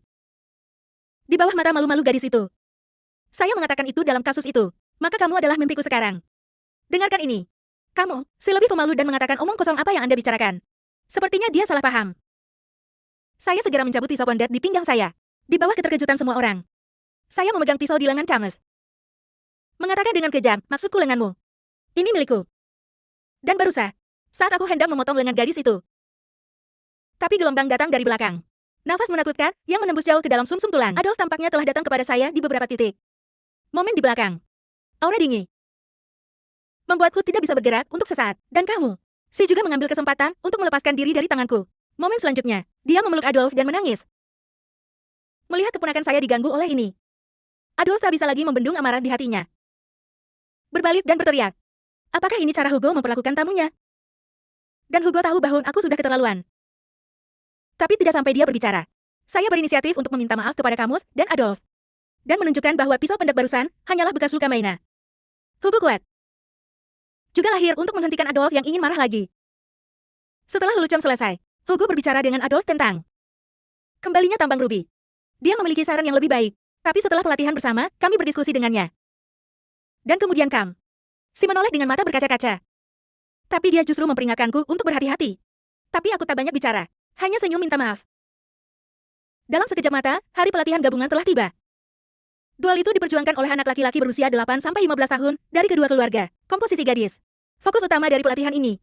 Di bawah mata malu-malu gadis itu. Saya mengatakan itu dalam kasus itu. Maka kamu adalah mimpiku sekarang. Dengarkan ini. Kamu, si lebih pemalu dan mengatakan omong kosong apa yang Anda bicarakan. Sepertinya dia salah paham. Saya segera mencabut pisau pondet di pinggang saya. Di bawah keterkejutan semua orang. Saya memegang pisau di lengan Camus. Mengatakan dengan kejam, maksudku lenganmu. Ini milikku. Dan baru saat aku hendak memotong lengan gadis itu. Tapi gelombang datang dari belakang. Nafas menakutkan yang menembus jauh ke dalam sumsum tulang. Adolf tampaknya telah datang kepada saya di beberapa titik. Momen di belakang. Aura dingin. Membuatku tidak bisa bergerak untuk sesaat. Dan kamu, si juga mengambil kesempatan untuk melepaskan diri dari tanganku. Momen selanjutnya, dia memeluk Adolf dan menangis. Melihat keponakan saya diganggu oleh ini, Adolf tak bisa lagi membendung amarah di hatinya. Berbalik dan berteriak. Apakah ini cara Hugo memperlakukan tamunya? Dan Hugo tahu bahwa aku sudah keterlaluan. Tapi tidak sampai dia berbicara. Saya berinisiatif untuk meminta maaf kepada Camus dan Adolf. Dan menunjukkan bahwa pisau pendek barusan hanyalah bekas luka mainan. Hugo kuat juga lahir untuk menghentikan Adolf yang ingin marah lagi. Setelah lelucon selesai, Hugo berbicara dengan Adolf tentang kembalinya tambang Ruby. Dia memiliki saran yang lebih baik, tapi setelah pelatihan bersama, kami berdiskusi dengannya. Dan kemudian si menoleh dengan mata berkaca-kaca. Tapi dia justru memperingatkanku untuk berhati-hati. Tapi aku tak banyak bicara, hanya senyum minta maaf. Dalam sekejap mata, hari pelatihan gabungan telah tiba. Duel itu diperjuangkan oleh anak laki-laki berusia 8-15 tahun dari kedua keluarga, komposisi gadis. Fokus utama dari pelatihan ini.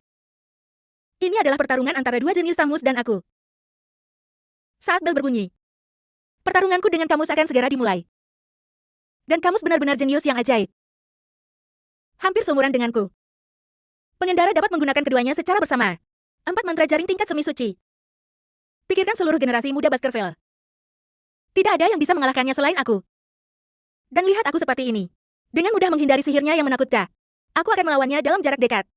Ini adalah pertarungan antara dua jenius Camus dan aku. Saat bel berbunyi, pertarunganku dengan Camus akan segera dimulai. Dan Camus benar-benar jenius yang ajaib. Hampir seumuran denganku. Pengendara dapat menggunakan keduanya secara bersama. 4 mantra jaring tingkat semi suci. Pikirkan seluruh generasi muda Baskerville. Tidak ada yang bisa mengalahkannya selain aku. Dan lihat aku seperti ini. Dengan mudah menghindari sihirnya yang menakutkan. Aku akan melawannya dalam jarak dekat.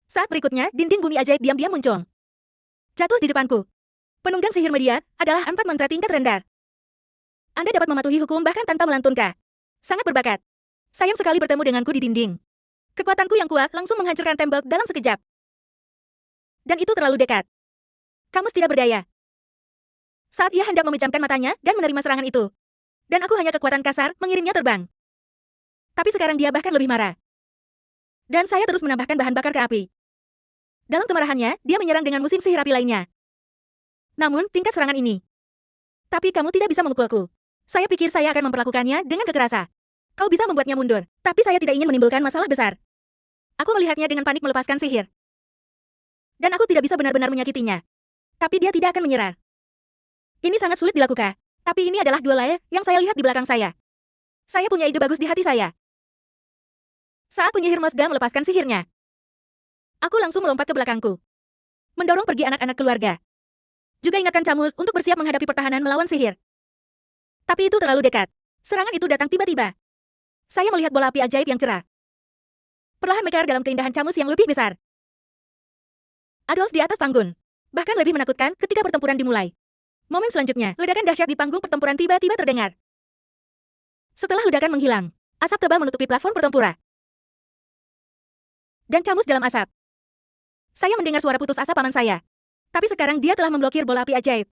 Saat berikutnya, dinding bumi ajaib diam-diam muncul. Jatuh di depanku. Penunggang sihir media adalah 4 mantra tingkat rendah. Anda dapat mematuhi hukum bahkan tanpa melantunkan. Sangat berbakat. Sayang sekali bertemu denganku di dinding. Kekuatanku yang kuat langsung menghancurkan tembok dalam sekejap. Dan itu terlalu dekat. Camus tidak berdaya. Saat ia hendak memejamkan matanya dan menerima serangan itu. Dan aku hanya kekuatan kasar mengirimnya terbang. Tapi sekarang dia bahkan lebih marah. Dan saya terus menambahkan bahan bakar ke api. Dalam kemarahannya, dia menyerang dengan musim sihir api lainnya. Namun, tingkat serangan ini. Tapi kamu tidak bisa memukulku. Saya pikir saya akan memperlakukannya dengan kekerasan. Kau bisa membuatnya mundur, tapi saya tidak ingin menimbulkan masalah besar. Aku melihatnya dengan panik melepaskan sihir. Dan aku tidak bisa benar-benar menyakitinya. Tapi dia tidak akan menyerah. Ini sangat sulit dilakukan. Tapi ini adalah dua layar yang saya lihat di belakang saya. Saya punya ide bagus di hati saya. Saat penyihir Mazda melepaskan sihirnya, aku langsung melompat ke belakangku. Mendorong pergi anak-anak keluarga. Juga ingatkan Camus untuk bersiap menghadapi pertahanan melawan sihir. Tapi itu terlalu dekat. Serangan itu datang tiba-tiba. Saya melihat bola api ajaib yang cerah. Perlahan mekar dalam keindahan Camus yang lebih besar. Adolf di atas panggung. Bahkan lebih menakutkan ketika pertempuran dimulai. Momen selanjutnya, ledakan dahsyat di panggung pertempuran tiba-tiba terdengar. Setelah ledakan menghilang, asap tebal menutupi platform pertempuran. Dan Camus dalam asap. Saya mendengar suara putus asa paman saya. Tapi sekarang dia telah memblokir bola api ajaib.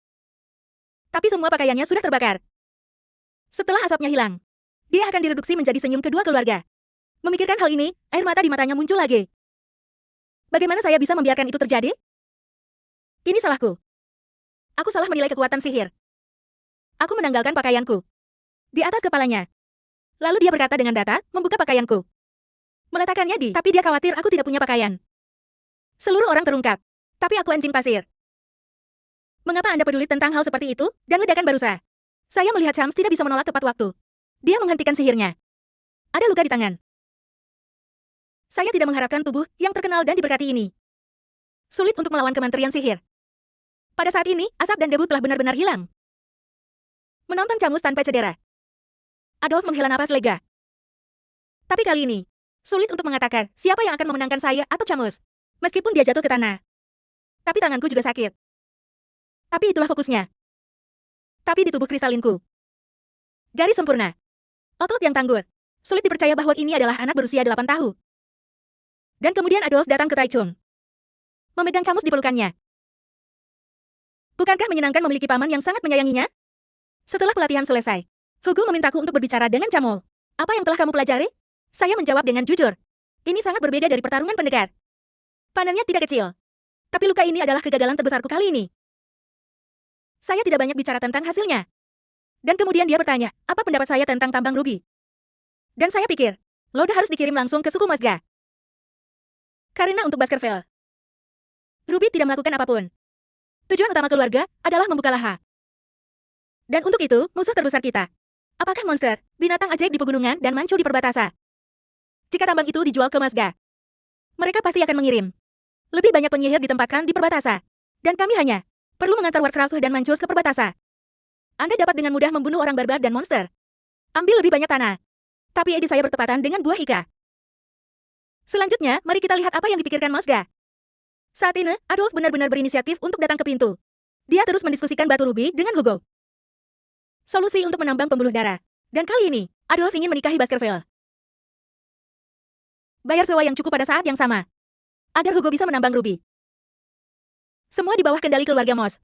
Tapi semua pakaiannya sudah terbakar. Setelah asapnya hilang, dia akan direduksi menjadi senyum kedua keluarga. Memikirkan hal ini, air mata di matanya muncul lagi. Bagaimana saya bisa membiarkan itu terjadi? Ini salahku. Aku salah menilai kekuatan sihir. Aku menanggalkan pakaianku di atas kepalanya. Lalu dia berkata dengan datar, membuka pakaianku. Meletakkannya tapi dia khawatir aku tidak punya pakaian. Seluruh orang terungkap. Tapi aku anjing pasir. Mengapa Anda peduli tentang hal seperti itu? Dan ledakan barusan. Saya melihat Camus tidak bisa menolak tepat waktu. Dia menghentikan sihirnya. Ada luka di tangan. Saya tidak mengharapkan tubuh yang terkenal dan diberkati ini. Sulit untuk melawan kementerian sihir. Pada saat ini, asap dan debu telah benar-benar hilang. Menonton Camus tanpa cedera, Adolf menghela napas lega. Tapi kali ini, sulit untuk mengatakan siapa yang akan memenangkan saya atau Camus. Meskipun dia jatuh ke tanah. Tapi tanganku juga sakit. Tapi itulah fokusnya. Tapi di tubuh kristalinku. Garis sempurna. Otot yang tangguh. Sulit dipercaya bahwa ini adalah anak berusia 8 tahun. Dan kemudian Adolf datang ke Taichung. Memegang Camus di pelukannya. Bukankah menyenangkan memiliki paman yang sangat menyayanginya? Setelah pelatihan selesai, Hugo memintaku untuk berbicara dengan Camus. Apa yang telah kamu pelajari? Saya menjawab dengan jujur. Ini sangat berbeda dari pertarungan pendekar. Panennya tidak kecil. Tapi luka ini adalah kegagalan terbesarku kali ini. Saya tidak banyak bicara tentang hasilnya. Dan kemudian dia bertanya, apa pendapat saya tentang tambang ruby? Dan saya pikir, Loda harus dikirim langsung ke suku Mazda. Karena untuk Baskerville, Ruby tidak melakukan apapun. Tujuan utama keluarga adalah membuka lahan. Dan untuk itu, musuh terbesar kita. Apakah monster, binatang ajaib di pegunungan dan mancu di perbatasan? Jika tambang itu dijual ke Mazda, mereka pasti akan mengirim lebih banyak penyihir ditempatkan di perbatasan. Dan kami hanya perlu mengantar Warcraft dan Mancus ke perbatasan. Anda dapat dengan mudah membunuh orang barbar dan monster. Ambil lebih banyak tanah. Tapi ide saya bertepatan dengan buah Hika. Selanjutnya, mari kita lihat apa yang dipikirkan Mazda. Saat ini, Adolf benar-benar berinisiatif untuk datang ke pintu. Dia terus mendiskusikan batu rubi dengan Hugo. Solusi untuk menambang pembuluh darah. Dan kali ini, Adolf ingin menikahi Baskerville. Bayar sewa yang cukup pada saat yang sama. Agar Hugo bisa menambang rubi. Semua di bawah kendali keluarga Moss.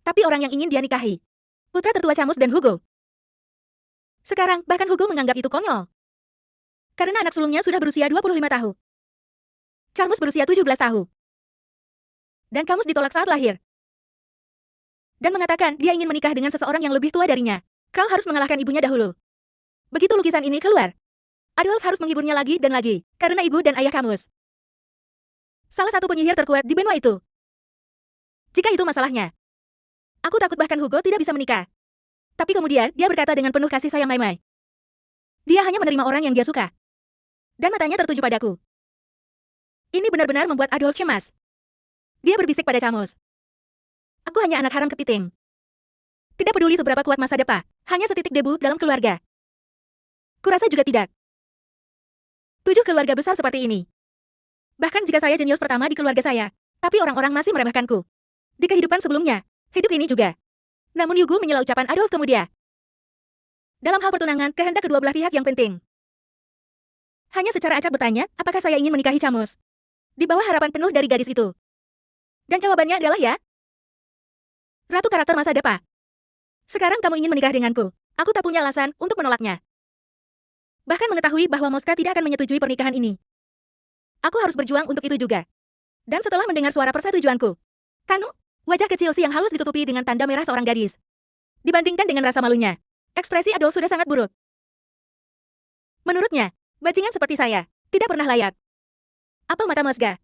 Tapi orang yang ingin dia nikahi. Putra tertua Camus dan Hugo. Sekarang, bahkan Hugo menganggap itu konyol. Karena anak sulungnya sudah berusia 25 tahun. Camus berusia 17 tahun. Dan Camus ditolak saat lahir. Dan mengatakan dia ingin menikah dengan seseorang yang lebih tua darinya. Kau harus mengalahkan ibunya dahulu. Begitu lukisan ini keluar, Adolf harus menghiburnya lagi dan lagi, karena ibu dan ayah Camus. Salah satu penyihir terkuat di benua itu. Jika itu masalahnya. Aku takut bahkan Hugo tidak bisa menikah. Tapi kemudian, dia berkata dengan penuh kasih sayang Mai. Dia hanya menerima orang yang dia suka. Dan matanya tertuju padaku. Ini benar-benar membuat Adolf cemas. Dia berbisik pada Camus. Aku hanya anak haram kepiting. Tidak peduli seberapa kuat masa depan, hanya setitik debu dalam keluarga. Kurasa juga tidak. 7 keluarga besar seperti ini. Bahkan jika saya jenius pertama di keluarga saya, tapi orang-orang masih meremehkanku. Di kehidupan sebelumnya, hidup ini juga. Namun Yugo menyela ucapan Adolf kemudian. Dalam hal pertunangan, kehendak kedua belah pihak yang penting. Hanya secara acak bertanya, apakah saya ingin menikahi Camus? Di bawah harapan penuh dari gadis itu. Dan jawabannya adalah ya. Ratu karakter masa depan. Sekarang kamu ingin menikah denganku. Aku tak punya alasan untuk menolaknya. Bahkan mengetahui bahwa Moska tidak akan menyetujui pernikahan ini. Aku harus berjuang untuk itu juga. Dan setelah mendengar suara persetujuanku, Kanu, wajah kecil si yang halus ditutupi dengan tanda merah seorang gadis. Dibandingkan dengan rasa malunya, ekspresi Adolf sudah sangat buruk. Menurutnya, bajingan seperti saya tidak pernah layak. Apel mata Mazda.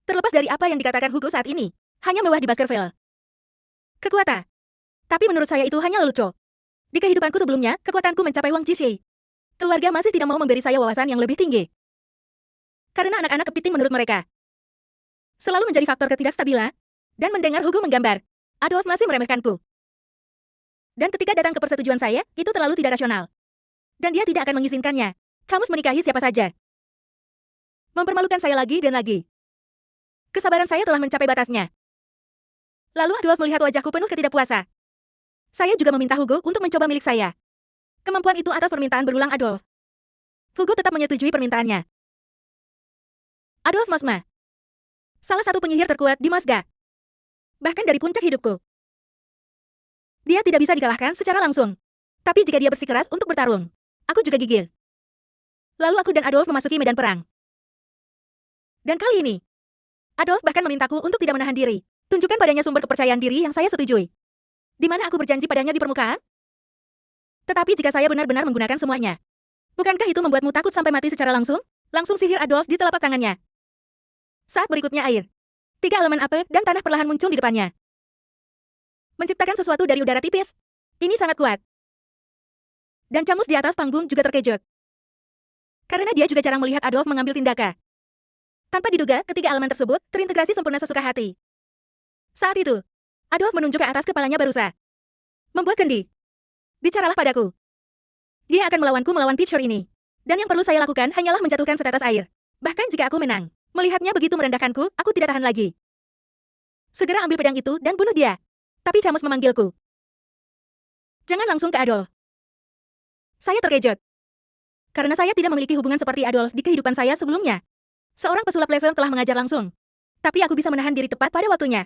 Terlepas dari apa yang dikatakan Hugo saat ini, hanya mewah di Baskerville. Kekuatan. Tapi menurut saya itu hanya lelucon. Di kehidupanku sebelumnya, kekuatanku mencapai Wang Jixi. Keluarga masih tidak mau memberi saya wawasan yang lebih tinggi. Karena anak-anak kepiting menurut mereka selalu menjadi faktor ketidakstabilan, dan mendengar Hugo menggambar, Adolf masih meremehkanku. Dan ketika datang ke persetujuan saya, itu terlalu tidak rasional. Dan dia tidak akan mengizinkannya. Camus menikahi siapa saja. Mempermalukan saya lagi dan lagi. Kesabaran saya telah mencapai batasnya. Lalu Adolf melihat wajahku penuh ketidakpuasan. Saya juga meminta Hugo untuk mencoba milik saya. Kemampuan itu atas permintaan berulang Adolf. Hugo tetap menyetujui permintaannya. Adolf Mosma. Salah satu penyihir terkuat di Mazda. Bahkan dari puncak hidupku. Dia tidak bisa dikalahkan secara langsung. Tapi jika dia bersikeras untuk bertarung, aku juga gigil. Lalu aku dan Adolf memasuki medan perang. Dan kali ini, Adolf bahkan memintaku untuk tidak menahan diri. Tunjukkan padanya sumber kepercayaan diri yang saya setujui. Di mana aku berjanji padanya di permukaan? Tetapi jika saya benar-benar menggunakan semuanya, bukankah itu membuatmu takut sampai mati secara langsung? Langsung sihir Adolf di telapak tangannya. Saat berikutnya air. 3 elemen api dan tanah perlahan muncul di depannya. Menciptakan sesuatu dari udara tipis. Ini sangat kuat. Dan Camus di atas panggung juga terkejut. Karena dia juga jarang melihat Adolf mengambil tindakan. Tanpa diduga, ketiga elemen tersebut terintegrasi sempurna sesuka hati. Saat itu, Adolf menunjuk ke atas kepalanya berusaha membuat kendi. Bicaralah padaku. Dia akan melawanku melawan pitcher ini. Dan yang perlu saya lakukan hanyalah menjatuhkan setetes air. Bahkan jika aku menang, melihatnya begitu merendahkanku, aku tidak tahan lagi. Segera ambil pedang itu dan bunuh dia. Tapi Camus memanggilku. Jangan langsung ke Adolf. Saya terkejut. Karena saya tidak memiliki hubungan seperti Adolf di kehidupan saya sebelumnya. Seorang pesulap level telah mengajar langsung. Tapi aku bisa menahan diri tepat pada waktunya.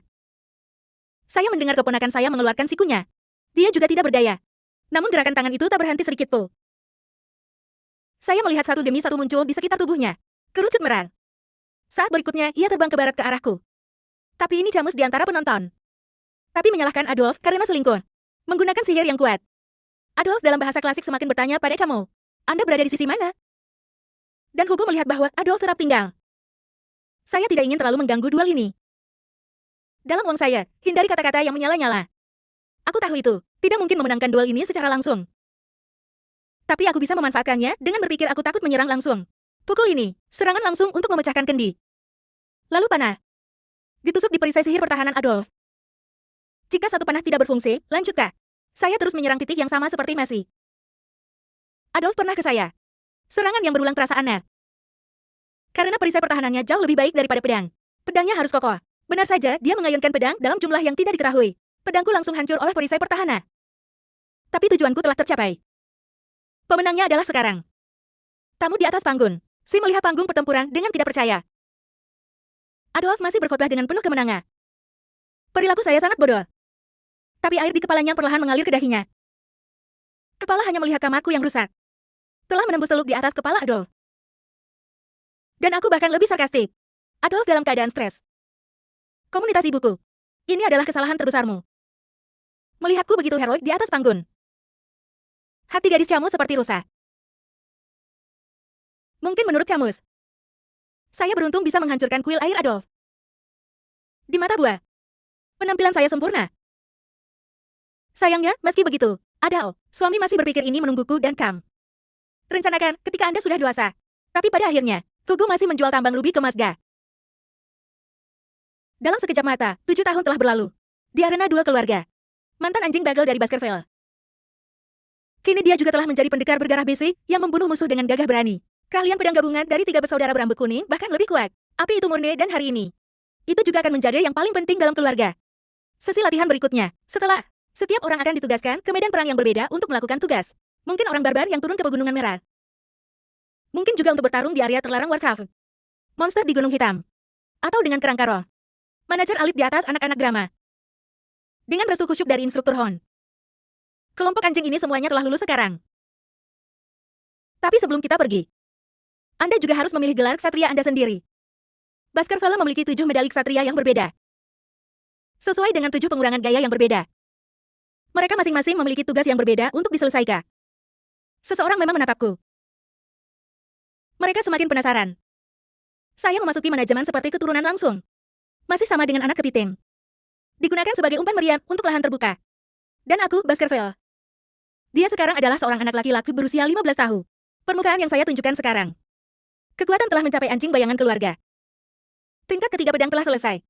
Saya mendengar keponakan saya mengeluarkan sikunya. Dia juga tidak berdaya. Namun gerakan tangan itu tak berhenti sedikit pun. Saya melihat satu demi satu muncul di sekitar tubuhnya. Kerucut merah. Saat berikutnya, ia terbang ke barat ke arahku. Tapi ini Camus di antara penonton. Tapi menyalahkan Adolf karena selingkuh. Menggunakan sihir yang kuat. Adolf dalam bahasa klasik semakin bertanya pada kamu. Anda berada di sisi mana? Dan Hugo melihat bahwa Adolf tetap tinggal. Saya tidak ingin terlalu mengganggu duel ini. Dalam uang saya, hindari kata-kata yang menyala-nyala. Aku tahu itu, tidak mungkin memenangkan duel ini secara langsung. Tapi aku bisa memanfaatkannya dengan berpikir aku takut menyerang langsung. Pukul ini, serangan langsung untuk memecahkan kendi. Lalu panah. Ditusuk di perisai sihir pertahanan Adolf. Jika satu panah tidak berfungsi, lanjutkah? Saya terus menyerang titik yang sama seperti Messi. Adolf pernah ke saya. Serangan yang berulang terasa aneh. Karena perisai pertahanannya jauh lebih baik daripada pedang. Pedangnya harus kokoh. Benar saja, dia mengayunkan pedang dalam jumlah yang tidak diketahui. Pedangku langsung hancur oleh perisai pertahanan. Tapi tujuanku telah tercapai. Pemenangnya adalah sekarang. Tamu di atas panggung. Si melihat panggung pertempuran dengan tidak percaya. Adolf masih berkhotbah dengan penuh kemenangan. Perilaku saya sangat bodoh. Tapi air di kepalanya perlahan mengalir ke dahinya. Kepala hanya melihat kamarku yang rusak. Telah menembus teluk di atas kepala Adolf. Dan aku bahkan lebih sarkastik. Adolf dalam keadaan stres. Komunitas ibuku. Ini adalah kesalahan terbesarmu. Melihatku begitu heroik di atas panggung. Hati gadis Camus seperti rusak. Mungkin menurut Camus, saya beruntung bisa menghancurkan kuil air Adolf. Di mata buah, penampilan saya sempurna. Sayangnya, meski begitu, Adolf, suami masih berpikir ini menungguku dan Cam. Rencanakan ketika Anda sudah dewasa. Tapi pada akhirnya, Hugo masih menjual tambang rubi ke Mazda. Dalam sekejap mata, 7 tahun telah berlalu. Di arena duel keluarga. Mantan anjing bagel dari Baskerville. Kini dia juga telah menjadi pendekar berdarah besi yang membunuh musuh dengan gagah berani. Keahlian pedang gabungan dari 3 bersaudara berambut kuning bahkan lebih kuat. Api itu murni dan hari ini. Itu juga akan menjadi yang paling penting dalam keluarga. Sesi latihan berikutnya. Setelah, setiap orang akan ditugaskan ke medan perang yang berbeda untuk melakukan tugas. Mungkin orang barbar yang turun ke Pegunungan Merah. Mungkin juga untuk bertarung di area terlarang Warcraft. Monster di Gunung Hitam. Atau dengan kerangka roh. Manajer alit di atas anak-anak drama. Dengan restu khusyuk dari instruktur Hon. Kelompok anjing ini semuanya telah lulus sekarang. Tapi sebelum kita pergi, Anda juga harus memilih gelar ksatria Anda sendiri. Baskerville memiliki 7 medali ksatria yang berbeda. Sesuai dengan 7 pengurangan gaya yang berbeda. Mereka masing-masing memiliki tugas yang berbeda untuk diselesaikan. Seseorang memang menatapku. Mereka semakin penasaran. Saya memasuki manajemen seperti keturunan langsung. Masih sama dengan anak kepiting. Digunakan sebagai umpan meriam untuk lahan terbuka. Dan aku, Baskerville. Dia sekarang adalah seorang anak laki-laki berusia 15 tahun. Permukaan yang saya tunjukkan sekarang. Kekuatan telah mencapai anjing bayangan keluarga. Tingkat ketiga pedang telah selesai.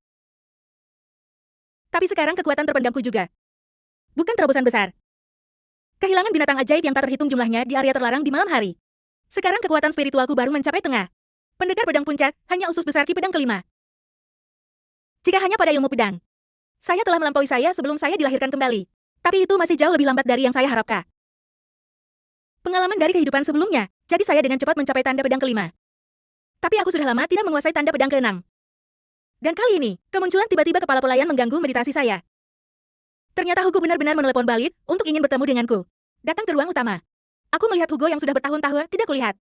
Tapi sekarang kekuatan terpendamku juga. Bukan terobosan besar. Kehilangan binatang ajaib yang tak terhitung jumlahnya di area terlarang di malam hari. Sekarang kekuatan spiritualku baru mencapai tengah. Pendekar pedang puncak, hanya usus besar ki pedang kelima. Jika hanya pada ilmu pedang, saya telah melampaui saya sebelum saya dilahirkan kembali. Tapi itu masih jauh lebih lambat dari yang saya harapkan. Pengalaman dari kehidupan sebelumnya, jadi saya dengan cepat mencapai tanda pedang kelima. Tapi aku sudah lama tidak menguasai tanda pedang keenam. Dan kali ini, kemunculan tiba-tiba kepala pelayan mengganggu meditasi saya. Ternyata Hugo benar-benar menelepon balik untuk ingin bertemu denganku. Datang ke ruang utama. Aku melihat Hugo yang sudah bertahun-tahun tidak kulihat.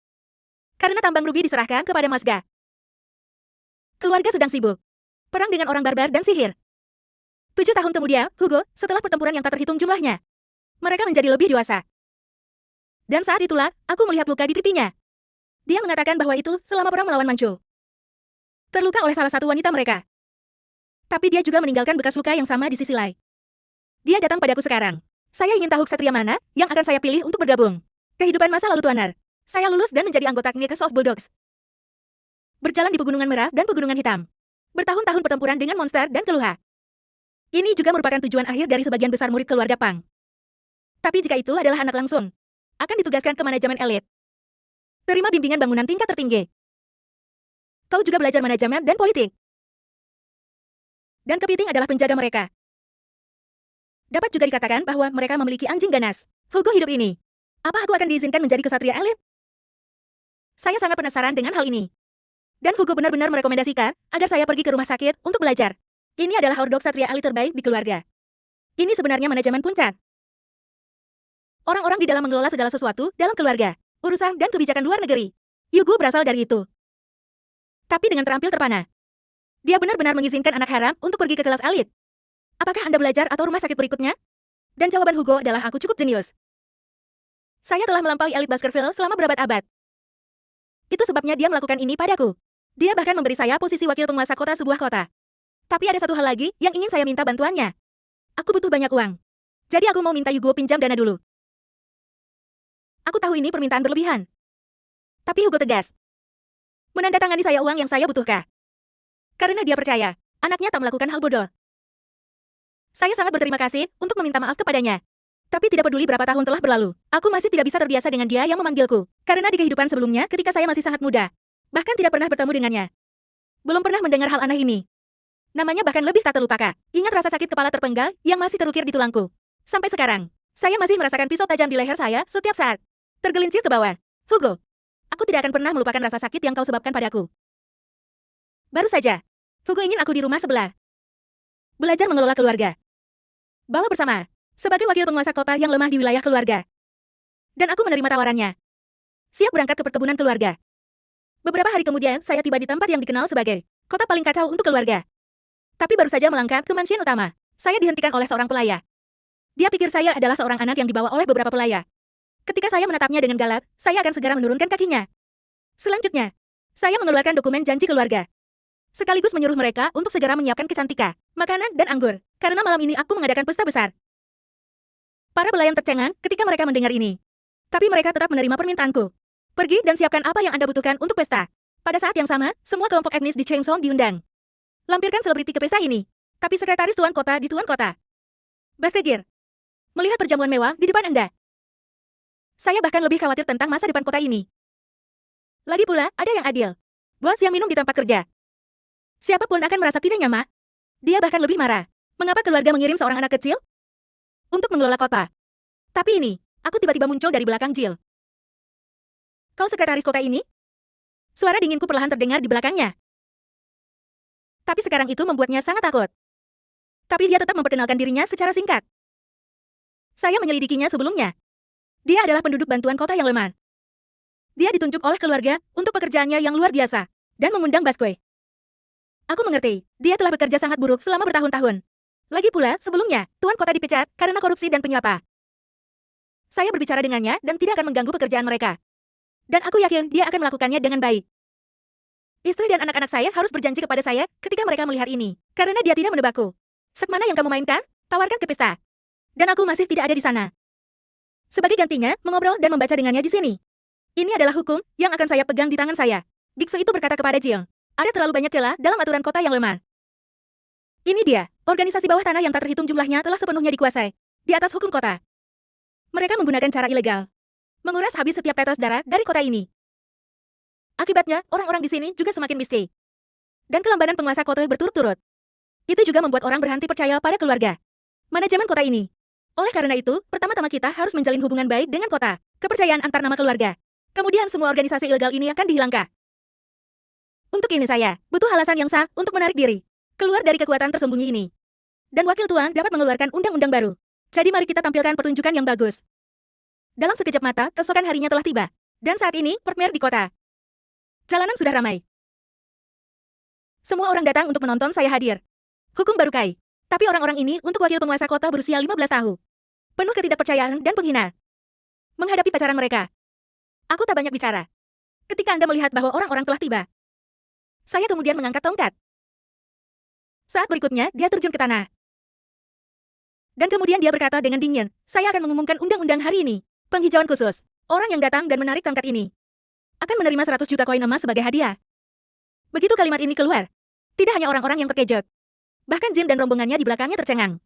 Karena tambang rubi diserahkan kepada Mazda. Keluarga sedang sibuk. Perang dengan orang barbar dan sihir. 7 tahun kemudian, Hugo, setelah pertempuran yang tak terhitung jumlahnya, mereka menjadi lebih dewasa. Dan saat itulah, aku melihat luka di pipinya. Dia mengatakan bahwa itu selama perang melawan Manchu. Terluka oleh salah satu wanita mereka. Tapi dia juga meninggalkan bekas luka yang sama di sisi lain. Dia datang padaku sekarang. Saya ingin tahu ksatria mana yang akan saya pilih untuk bergabung. Kehidupan masa lalu Tuanar. Saya lulus dan menjadi anggota Knights of Bulldogs. Berjalan di Pegunungan Merah dan Pegunungan Hitam. Bertahun-tahun pertempuran dengan monster dan keluha. Ini juga merupakan tujuan akhir dari sebagian besar murid keluarga Pang. Tapi jika itu adalah anak langsung, akan ditugaskan ke manajemen elit. Terima bimbingan bangunan tingkat tertinggi. Kau juga belajar manajemen dan politik. Dan kepiting adalah penjaga mereka. Dapat juga dikatakan bahwa mereka memiliki anjing ganas. Hugo hidup ini. Apa aku akan diizinkan menjadi kesatria elit? Saya sangat penasaran dengan hal ini. Dan Hugo benar-benar merekomendasikan agar saya pergi ke rumah sakit untuk belajar. Ini adalah hordok satria elit terbaik di keluarga. Ini sebenarnya manajemen puncak. Orang-orang di dalam mengelola segala sesuatu dalam keluarga, urusan dan kebijakan luar negeri. Hugo berasal dari itu. Tapi dengan terampil terpana. Dia benar-benar mengizinkan anak haram untuk pergi ke kelas elit. Apakah Anda belajar atau rumah sakit berikutnya? Dan jawaban Hugo adalah aku cukup jenius. Saya telah melampaui elit Baskerville selama berabad-abad. Itu sebabnya dia melakukan ini padaku. Dia bahkan memberi saya posisi wakil penguasa kota sebuah kota. Tapi ada satu hal lagi yang ingin saya minta bantuannya. Aku butuh banyak uang. Jadi aku mau minta Hugo pinjam dana dulu. Aku tahu ini permintaan berlebihan. Tapi Hugo tegas. Menandatangani saya uang yang saya butuhkan. Karena dia percaya, anaknya tak melakukan hal bodoh. Saya sangat berterima kasih untuk meminta maaf kepadanya. Tapi tidak peduli berapa tahun telah berlalu, aku masih tidak bisa terbiasa dengan dia yang memanggilku. Karena di kehidupan sebelumnya ketika saya masih sangat muda, bahkan tidak pernah bertemu dengannya. Belum pernah mendengar hal aneh ini. Namanya bahkan lebih tak terlupakan. Ingat rasa sakit kepala terpenggal yang masih terukir di tulangku. Sampai sekarang, saya masih merasakan pisau tajam di leher saya setiap saat. Tergelincir ke bawah. Hugo, aku tidak akan pernah melupakan rasa sakit yang kau sebabkan padaku. Baru saja, Hugo ingin aku di rumah sebelah. Belajar mengelola keluarga. Bawa bersama. Sebagai wakil penguasa kota yang lemah di wilayah keluarga. Dan aku menerima tawarannya. Siap berangkat ke perkebunan keluarga. Beberapa hari kemudian, saya tiba di tempat yang dikenal sebagai kota paling kacau untuk keluarga. Tapi baru saja melangkah ke mansion utama, saya dihentikan oleh seorang pelaya. Dia pikir saya adalah seorang anak yang dibawa oleh beberapa pelaya. Ketika saya menatapnya dengan galak, saya akan segera menurunkan kakinya. Selanjutnya, saya mengeluarkan dokumen janji keluarga. Sekaligus menyuruh mereka untuk segera menyiapkan kecantikan, makanan, dan anggur. Karena malam ini aku mengadakan pesta besar. Para pelayan tercengang ketika mereka mendengar ini. Tapi mereka tetap menerima permintaanku. Pergi dan siapkan apa yang Anda butuhkan untuk pesta. Pada saat yang sama, semua kelompok etnis di Changsong diundang. Lampirkan selebriti ke pesta ini. Tapi sekretaris tuan kota di tuan kota. Bastegir. Melihat perjamuan mewah di depan Anda. Saya bahkan lebih khawatir tentang masa depan kota ini. Lagi pula, ada yang adil. Bos yang minum di tempat kerja. Siapapun akan merasa tidak nyaman. Dia bahkan lebih marah. Mengapa keluarga mengirim seorang anak kecil untuk mengelola kota? Tapi ini, aku tiba-tiba muncul dari belakang Jill. Kau sekretaris kota ini? Suara dinginku perlahan terdengar di belakangnya. Tapi sekarang itu membuatnya sangat takut. Tapi dia tetap memperkenalkan dirinya secara singkat. Saya menyelidikinya sebelumnya. Dia adalah penduduk bantuan kota yang lemah. Dia ditunjuk oleh keluarga untuk pekerjaannya yang luar biasa dan mengundang Basque. Aku mengerti, dia telah bekerja sangat buruk selama bertahun-tahun. Lagi pula, sebelumnya, tuan kota dipecat karena korupsi dan penyuapan. Saya berbicara dengannya dan tidak akan mengganggu pekerjaan mereka. Dan aku yakin dia akan melakukannya dengan baik. Istri dan anak-anak saya harus berjanji kepada saya ketika mereka melihat ini, karena dia tidak menebakku. Set mana yang kamu mainkan? Tawarkan ke pesta. Dan aku masih tidak ada di sana. Sebagai gantinya, mengobrol dan membaca dengannya di sini. Ini adalah hukum yang akan saya pegang di tangan saya. Biksu itu berkata kepada Jill, ada terlalu banyak celah dalam aturan kota yang lemah. Ini dia, organisasi bawah tanah yang tak terhitung jumlahnya telah sepenuhnya dikuasai. Di atas hukum kota. Mereka menggunakan cara ilegal. Menguras habis setiap tetes darah dari kota ini. Akibatnya, orang-orang di sini juga semakin miskin. Dan kelambanan penguasa kota berturut-turut. Itu juga membuat orang berhenti percaya pada keluarga. Manajemen kota ini. Oleh karena itu, pertama-tama kita harus menjalin hubungan baik dengan kota. Kepercayaan antar nama keluarga. Kemudian semua organisasi ilegal ini akan dihilangkan. Untuk ini saya butuh alasan yang sah untuk menarik diri keluar dari kekuatan tersembunyi ini. Dan wakil tuan dapat mengeluarkan undang-undang baru. Jadi mari kita tampilkan pertunjukan yang bagus. Dalam sekejap mata, keesokan harinya telah tiba. Dan saat ini, Portmer di kota. Jalanan sudah ramai. Semua orang datang untuk menonton saya hadir. Hukum baru Kai. Tapi orang-orang ini untuk wakil penguasa kota berusia 15 tahun. Penuh ketidakpercayaan dan penghina. Menghadapi pacaran mereka. Aku tak banyak bicara. Ketika Anda melihat bahwa orang-orang telah tiba. Saya kemudian mengangkat tongkat. Saat berikutnya, dia terjun ke tanah. Dan kemudian dia berkata dengan dingin, saya akan mengumumkan undang-undang hari ini. Penghijauan khusus. Orang yang datang dan menarik tongkat ini akan menerima 100 juta koin emas sebagai hadiah. Begitu kalimat ini keluar, tidak hanya orang-orang yang terkejut. Bahkan Jim dan rombongannya di belakangnya tercengang.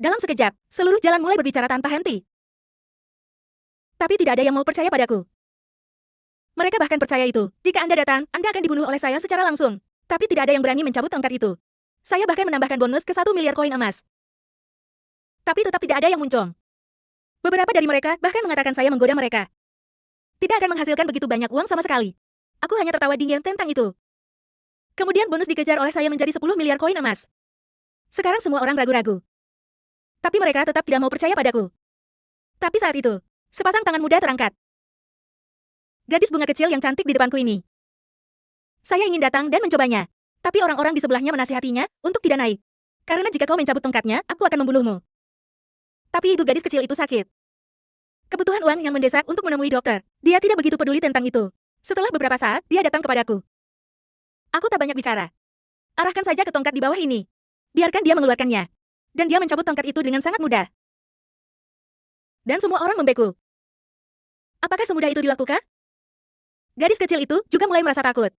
Dalam sekejap, seluruh jalan mulai berbicara tanpa henti. Tapi tidak ada yang mau percaya padaku. Mereka bahkan percaya itu. Jika Anda datang, Anda akan dibunuh oleh saya secara langsung. Tapi tidak ada yang berani mencabut tongkat itu. Saya bahkan menambahkan bonus ke 1 miliar koin emas. Tapi tetap tidak ada yang muncul. Beberapa dari mereka bahkan mengatakan saya menggoda mereka. Tidak akan menghasilkan begitu banyak uang sama sekali. Aku hanya tertawa dingin tentang itu. Kemudian bonus dikejar oleh saya menjadi 10 miliar koin emas. Sekarang semua orang ragu-ragu. Tapi mereka tetap tidak mau percaya padaku. Tapi saat itu, sepasang tangan muda terangkat. Gadis bunga kecil yang cantik di depanku ini. Saya ingin datang dan mencobanya. Tapi orang-orang di sebelahnya menasihatinya untuk tidak naik. Karena jika kau mencabut tongkatnya, aku akan membunuhmu. Tapi ibu gadis kecil itu sakit. Kebutuhan uang yang mendesak untuk menemui dokter. Dia tidak begitu peduli tentang itu. Setelah beberapa saat, dia datang kepadaku. Aku tak banyak bicara. Arahkan saja ke tongkat di bawah ini. Biarkan dia mengeluarkannya. Dan dia mencabut tongkat itu dengan sangat mudah. Dan semua orang membeku. Apakah semudah itu dilakukan? Gadis kecil itu juga mulai merasa takut.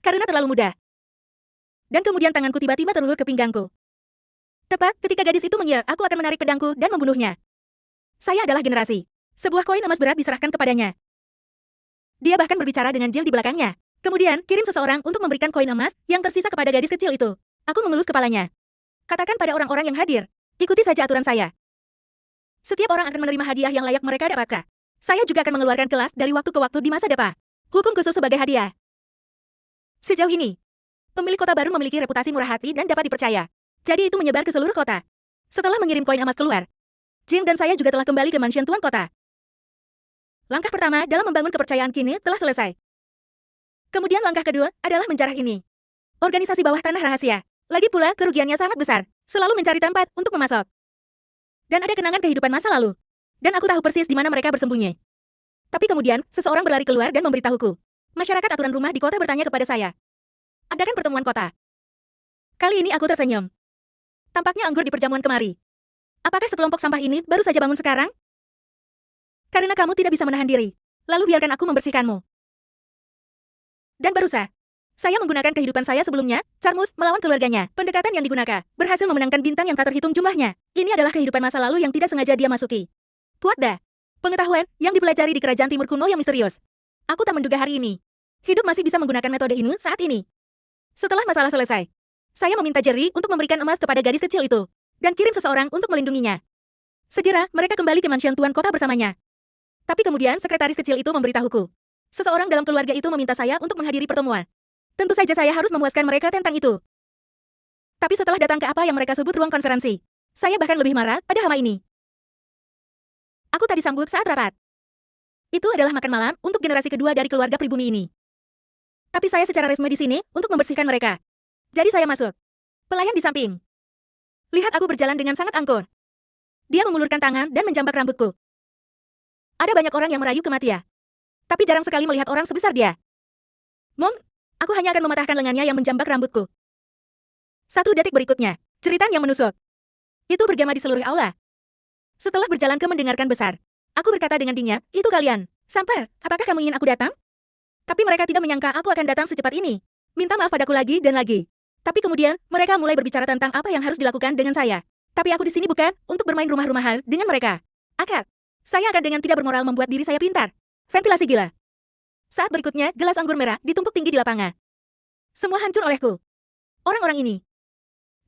Karena terlalu mudah. Dan kemudian tanganku tiba-tiba terulur ke pinggangku. Tepat ketika gadis itu mengira aku akan menarik pedangku dan membunuhnya. Saya adalah generasi. Sebuah koin emas berat diserahkan kepadanya. Dia bahkan berbicara dengan Jill di belakangnya. Kemudian, kirim seseorang untuk memberikan koin emas yang tersisa kepada gadis kecil itu. Aku mengelus kepalanya. Katakan pada orang-orang yang hadir, ikuti saja aturan saya. Setiap orang akan menerima hadiah yang layak mereka dapatkan. Saya juga akan mengeluarkan kelas dari waktu ke waktu di masa depan. Hukum khusus sebagai hadiah. Sejauh ini, pemilik kota baru memiliki reputasi murah hati dan dapat dipercaya. Jadi itu menyebar ke seluruh kota. Setelah mengirim koin emas keluar, Jim dan saya juga telah kembali ke mansion tuan kota. Langkah pertama dalam membangun kepercayaan kini telah selesai. Kemudian langkah kedua adalah menjarah ini. Organisasi bawah tanah rahasia. Lagi pula kerugiannya sangat besar. Selalu mencari tempat untuk memasok. Dan ada kenangan kehidupan masa lalu. Dan aku tahu persis di mana mereka bersembunyi. Tapi kemudian, seseorang berlari keluar dan memberitahuku. Masyarakat aturan rumah di kota bertanya kepada saya. Adakan pertemuan kota. Kali ini aku tersenyum. Tampaknya anggur di perjamuan kemari. Apakah sekelompok sampah ini baru saja bangun sekarang? Karena kamu tidak bisa menahan diri. Lalu biarkan aku membersihkanmu. Dan baru saja, saya menggunakan kehidupan saya sebelumnya, Charmus, melawan keluarganya. Pendekatan yang digunakan berhasil memenangkan bintang yang tak terhitung jumlahnya. Ini adalah kehidupan masa lalu yang tidak sengaja dia masuki. Tuatda. Pengetahuan yang dipelajari di kerajaan timur kuno yang misterius. Aku tak menduga hari ini. Hidup masih bisa menggunakan metode ini saat ini. Setelah masalah selesai, saya meminta Jerry untuk memberikan emas kepada gadis kecil itu. Dan kirim seseorang untuk melindunginya. Segera, mereka kembali ke mansion tuan kota bersamanya. Tapi kemudian sekretaris kecil itu memberitahuku. Seseorang dalam keluarga itu meminta saya untuk menghadiri pertemuan. Tentu saja saya harus memuaskan mereka tentang itu. Tapi setelah datang ke apa yang mereka sebut ruang konferensi, saya bahkan lebih marah pada hama ini. Aku tak disambut saat rapat. Itu adalah makan malam untuk generasi kedua dari keluarga pribumi ini. Tapi saya secara resmi di sini untuk membersihkan mereka. Jadi saya masuk. Pelayan di samping. Lihat aku berjalan dengan sangat angkuh. Dia mengulurkan tangan dan menjambak rambutku. Ada banyak orang yang merayu kematian. Tapi jarang sekali melihat orang sebesar dia. Mom, aku hanya akan mematahkan lengannya yang menjambak rambutku. 1 detik berikutnya, jeritan yang menusuk. Itu bergema di seluruh aula. Setelah berjalan ke mendengarkan besar, aku berkata dengan dingin, itu kalian. Samper, apakah kamu ingin aku datang? Tapi mereka tidak menyangka aku akan datang secepat ini. Minta maaf padaku lagi dan lagi. Tapi kemudian, mereka mulai berbicara tentang apa yang harus dilakukan dengan saya. Tapi aku di sini bukan untuk bermain rumah-rumahan dengan mereka. Akak, saya akan dengan tidak bermoral membuat diri saya pintar. Ventilasi gila. Saat berikutnya, gelas anggur merah ditumpuk tinggi di lapangan. Semua hancur olehku. Orang-orang ini.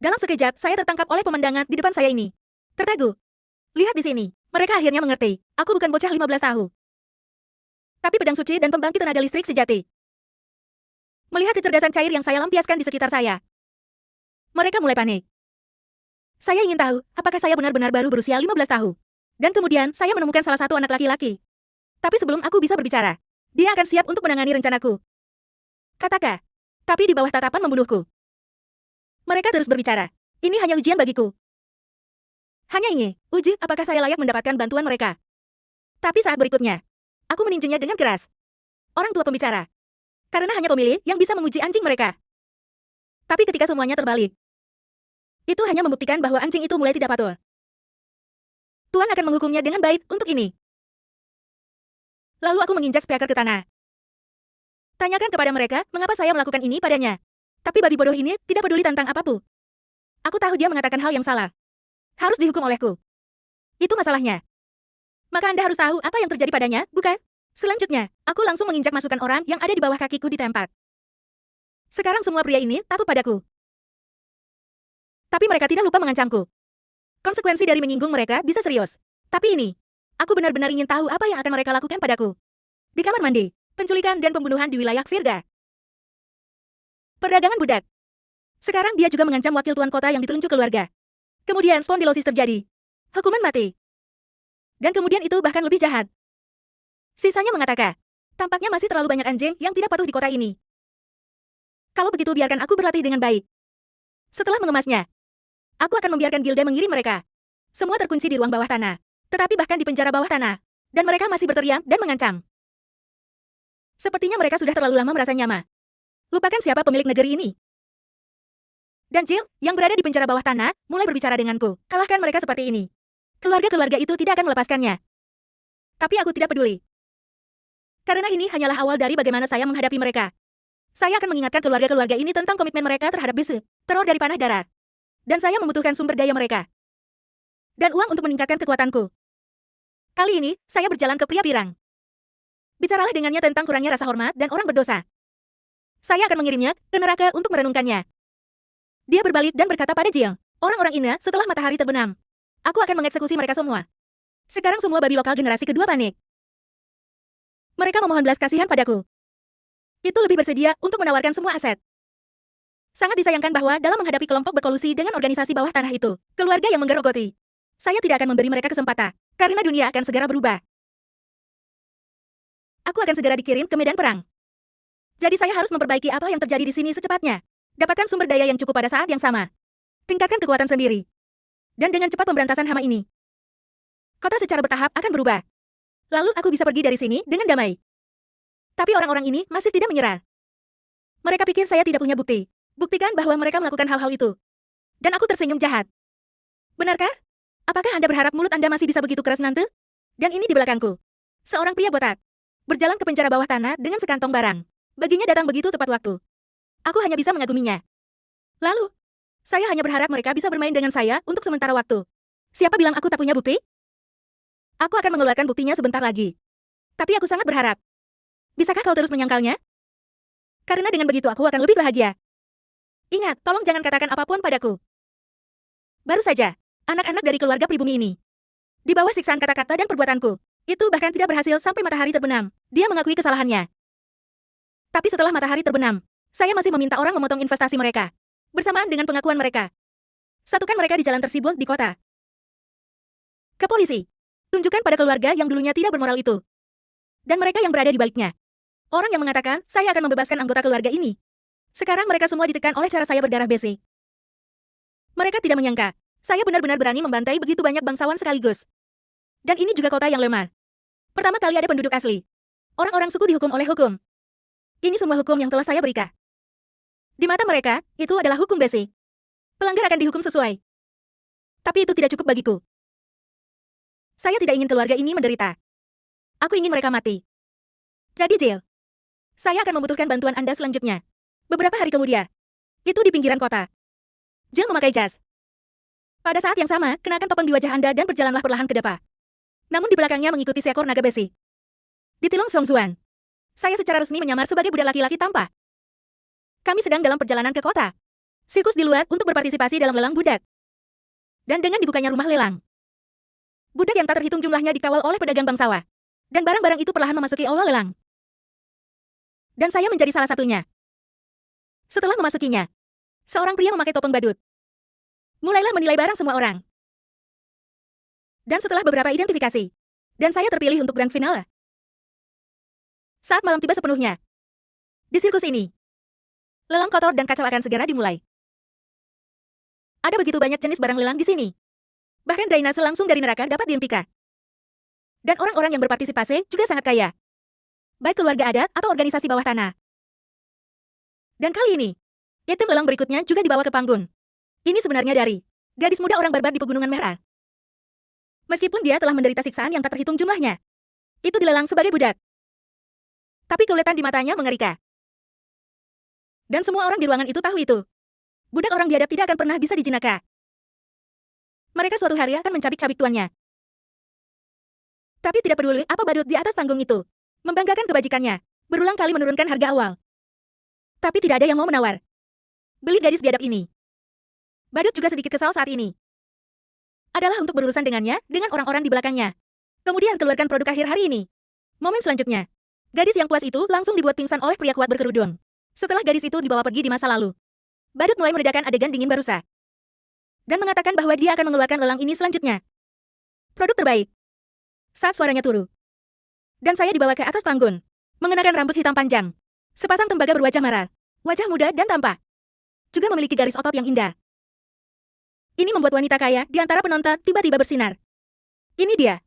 Dalam sekejap, saya tertangkap oleh pemandangan di depan saya ini. Tertegun. Lihat di sini. Mereka akhirnya mengerti. Aku bukan bocah 15 tahun. Tapi pedang suci dan pembangkit tenaga listrik sejati. Melihat kecerdasan cair yang saya lampiaskan di sekitar saya, mereka mulai panik. Saya ingin tahu, apakah saya benar-benar baru berusia 15 tahun. Dan kemudian, saya menemukan salah satu anak laki-laki. Tapi sebelum aku bisa berbicara, dia akan siap untuk menangani rencanaku. Katakan. Tapi di bawah tatapan membunuhku. Mereka terus berbicara. Ini hanya ujian bagiku. Hanya ingin uji apakah saya layak mendapatkan bantuan mereka. Tapi saat berikutnya, aku meninjunya dengan keras. Orang tua pembicara. Karena hanya pemilik yang bisa menguji anjing mereka. Tapi ketika semuanya terbalik, itu hanya membuktikan bahwa anjing itu mulai tidak patuh. Tuan akan menghukumnya dengan baik untuk ini. Lalu aku menginjak speaker ke tanah. Tanyakan kepada mereka mengapa saya melakukan ini padanya. Tapi babi bodoh ini tidak peduli tentang apapun. Aku tahu dia mengatakan hal yang salah. Harus dihukum olehku. Itu masalahnya. Maka Anda harus tahu apa yang terjadi padanya, bukan? Selanjutnya, aku langsung menginjak masukan orang yang ada di bawah kakiku di tempat. Sekarang semua pria ini takut padaku. Tapi mereka tidak lupa mengancamku. Konsekuensi dari menyinggung mereka bisa serius. Tapi ini, aku benar-benar ingin tahu apa yang akan mereka lakukan padaku. Di kamar mandi, penculikan dan pembunuhan di wilayah Virga. Perdagangan budak. Sekarang dia juga mengancam wakil tuan kota yang ditunjuk keluarga. Kemudian spondilosis terjadi. Hukuman mati. Dan kemudian itu bahkan lebih jahat. Sisanya mengatakan, tampaknya masih terlalu banyak anjing yang tidak patuh di kota ini. Kalau begitu biarkan aku berlatih dengan baik. Setelah mengemasnya, aku akan membiarkan Gilda mengirim mereka. Semua terkunci di ruang bawah tanah. Tetapi bahkan di penjara bawah tanah. Dan mereka masih berteriak dan mengancam. Sepertinya mereka sudah terlalu lama merasa nyaman. Lupakan siapa pemilik negeri ini. Dan Jill, yang berada di penjara bawah tanah, mulai berbicara denganku. Kalahkan mereka seperti ini. Keluarga-keluarga itu tidak akan melepaskannya. Tapi aku tidak peduli. Karena ini hanyalah awal dari bagaimana saya menghadapi mereka. Saya akan mengingatkan keluarga-keluarga ini tentang komitmen mereka terhadap bisu, teror dari panah darah. Dan saya membutuhkan sumber daya mereka. Dan uang untuk meningkatkan kekuatanku. Kali ini, saya berjalan ke pria pirang. Bicaralah dengannya tentang kurangnya rasa hormat dan orang berdosa. Saya akan mengirimnya ke neraka untuk merenungkannya. Dia berbalik dan berkata pada Jill, orang-orang ini setelah matahari terbenam. Aku akan mengeksekusi mereka semua. Sekarang semua babi lokal generasi kedua panik. Mereka memohon belas kasihan padaku. Itu lebih bersedia untuk menawarkan semua aset. Sangat disayangkan bahwa dalam menghadapi kelompok berkolusi dengan organisasi bawah tanah itu, keluarga yang menggerogoti. Saya tidak akan memberi mereka kesempatan, karena dunia akan segera berubah. Aku akan segera dikirim ke medan perang. Jadi saya harus memperbaiki apa yang terjadi di sini secepatnya. Dapatkan sumber daya yang cukup pada saat yang sama. Tingkatkan kekuatan sendiri. Dan dengan cepat pemberantasan hama ini. Kota secara bertahap akan berubah. Lalu aku bisa pergi dari sini dengan damai. Tapi orang-orang ini masih tidak menyerah. Mereka pikir saya tidak punya bukti. Buktikan bahwa mereka melakukan hal-hal itu. Dan aku tersenyum jahat. Benarkah? Apakah Anda berharap mulut Anda masih bisa begitu keras nanti? Dan ini di belakangku. Seorang pria botak. Berjalan ke penjara bawah tanah dengan sekantong barang. Baginya datang begitu tepat waktu. Aku hanya bisa mengaguminya. Lalu, saya hanya berharap mereka bisa bermain dengan saya untuk sementara waktu. Siapa bilang aku tak punya bukti? Aku akan mengeluarkan buktinya sebentar lagi. Tapi aku sangat berharap. Bisakah kau terus menyangkalnya? Karena dengan begitu aku akan lebih bahagia. Ingat, tolong jangan katakan apapun padaku. Baru saja, anak-anak dari keluarga pribumi ini. Di bawah siksaan kata-kata dan perbuatanku. Itu bahkan tidak berhasil sampai matahari terbenam. Dia mengakui kesalahannya. Tapi setelah matahari terbenam, saya masih meminta orang memotong investasi mereka. Bersamaan dengan pengakuan mereka. Satukan mereka di jalan tersibuk di kota. Ke polisi. Tunjukkan pada keluarga yang dulunya tidak bermoral itu. Dan mereka yang berada di baliknya. Orang yang mengatakan, saya akan membebaskan anggota keluarga ini. Sekarang mereka semua ditekan oleh cara saya berdarah besi. Mereka tidak menyangka, saya benar-benar berani membantai begitu banyak bangsawan sekaligus. Dan ini juga kota yang lemah. Pertama kali ada penduduk asli. Orang-orang suku dihukum oleh hukum. Ini semua hukum yang telah saya berikan. Di mata mereka, itu adalah hukum besi. Pelanggar akan dihukum sesuai. Tapi itu tidak cukup bagiku. Saya tidak ingin keluarga ini menderita. Aku ingin mereka mati. Jadi Jill, saya akan membutuhkan bantuan Anda selanjutnya. Beberapa hari kemudian, itu di pinggiran kota. Jill memakai jas. Pada saat yang sama, kenakan topeng di wajah Anda dan berjalanlah perlahan ke depan. Namun di belakangnya mengikuti seekor naga besi. Di Tilong Songzuan, saya secara resmi menyamar sebagai budak laki-laki tampan. Kami sedang dalam perjalanan ke kota. Sirkus di luar untuk berpartisipasi dalam lelang budak. Dan dengan dibukanya rumah lelang, budak yang tak terhitung jumlahnya dikawal oleh pedagang bangsawan. Dan barang-barang itu perlahan memasuki aula lelang. Dan saya menjadi salah satunya. Setelah memasukinya, seorang pria memakai topeng badut mulailah menilai barang semua orang. Dan setelah beberapa identifikasi, dan saya terpilih untuk grand final. Saat malam tiba sepenuhnya, di sirkus ini, lelang kotor dan kacau akan segera dimulai. Ada begitu banyak jenis barang lelang di sini. Bahkan drainase langsung dari neraka dapat diimpikan. Dan orang-orang yang berpartisipasi juga sangat kaya. Baik keluarga adat atau organisasi bawah tanah. Dan kali ini, item lelang berikutnya juga dibawa ke panggung. Ini sebenarnya dari gadis muda orang barbar di Pegunungan Merah. Meskipun dia telah menderita siksaan yang tak terhitung jumlahnya, itu dilelang sebagai budak. Tapi keuletan di matanya mengerikan. Dan semua orang di ruangan itu tahu itu. Budak orang biadab tidak akan pernah bisa dijinakkan. Mereka suatu hari akan mencabik-cabik tuannya. Tapi tidak peduli apa badut di atas panggung itu. Membanggakan kebajikannya, berulang kali menurunkan harga awal. Tapi tidak ada yang mau menawar. Beli gadis biadab ini. Badut juga sedikit kesal saat ini. Adalah untuk berurusan dengannya, dengan orang-orang di belakangnya. Kemudian keluarkan produk akhir hari ini. Momen selanjutnya. Gadis yang puas itu langsung dibuat pingsan oleh pria kuat berkerudung. Setelah gadis itu dibawa pergi di masa lalu, Badut mulai meredakan adegan dingin barusa. Dan mengatakan bahwa dia akan mengeluarkan lelang ini selanjutnya. Produk terbaik. Saat suaranya turun. Dan saya dibawa ke atas panggung. Mengenakan rambut hitam panjang. Sepasang tembaga berwajah marah. Wajah muda dan tampak. Juga memiliki garis otot yang indah. Ini membuat wanita kaya di antara penonton tiba-tiba bersinar. Ini dia,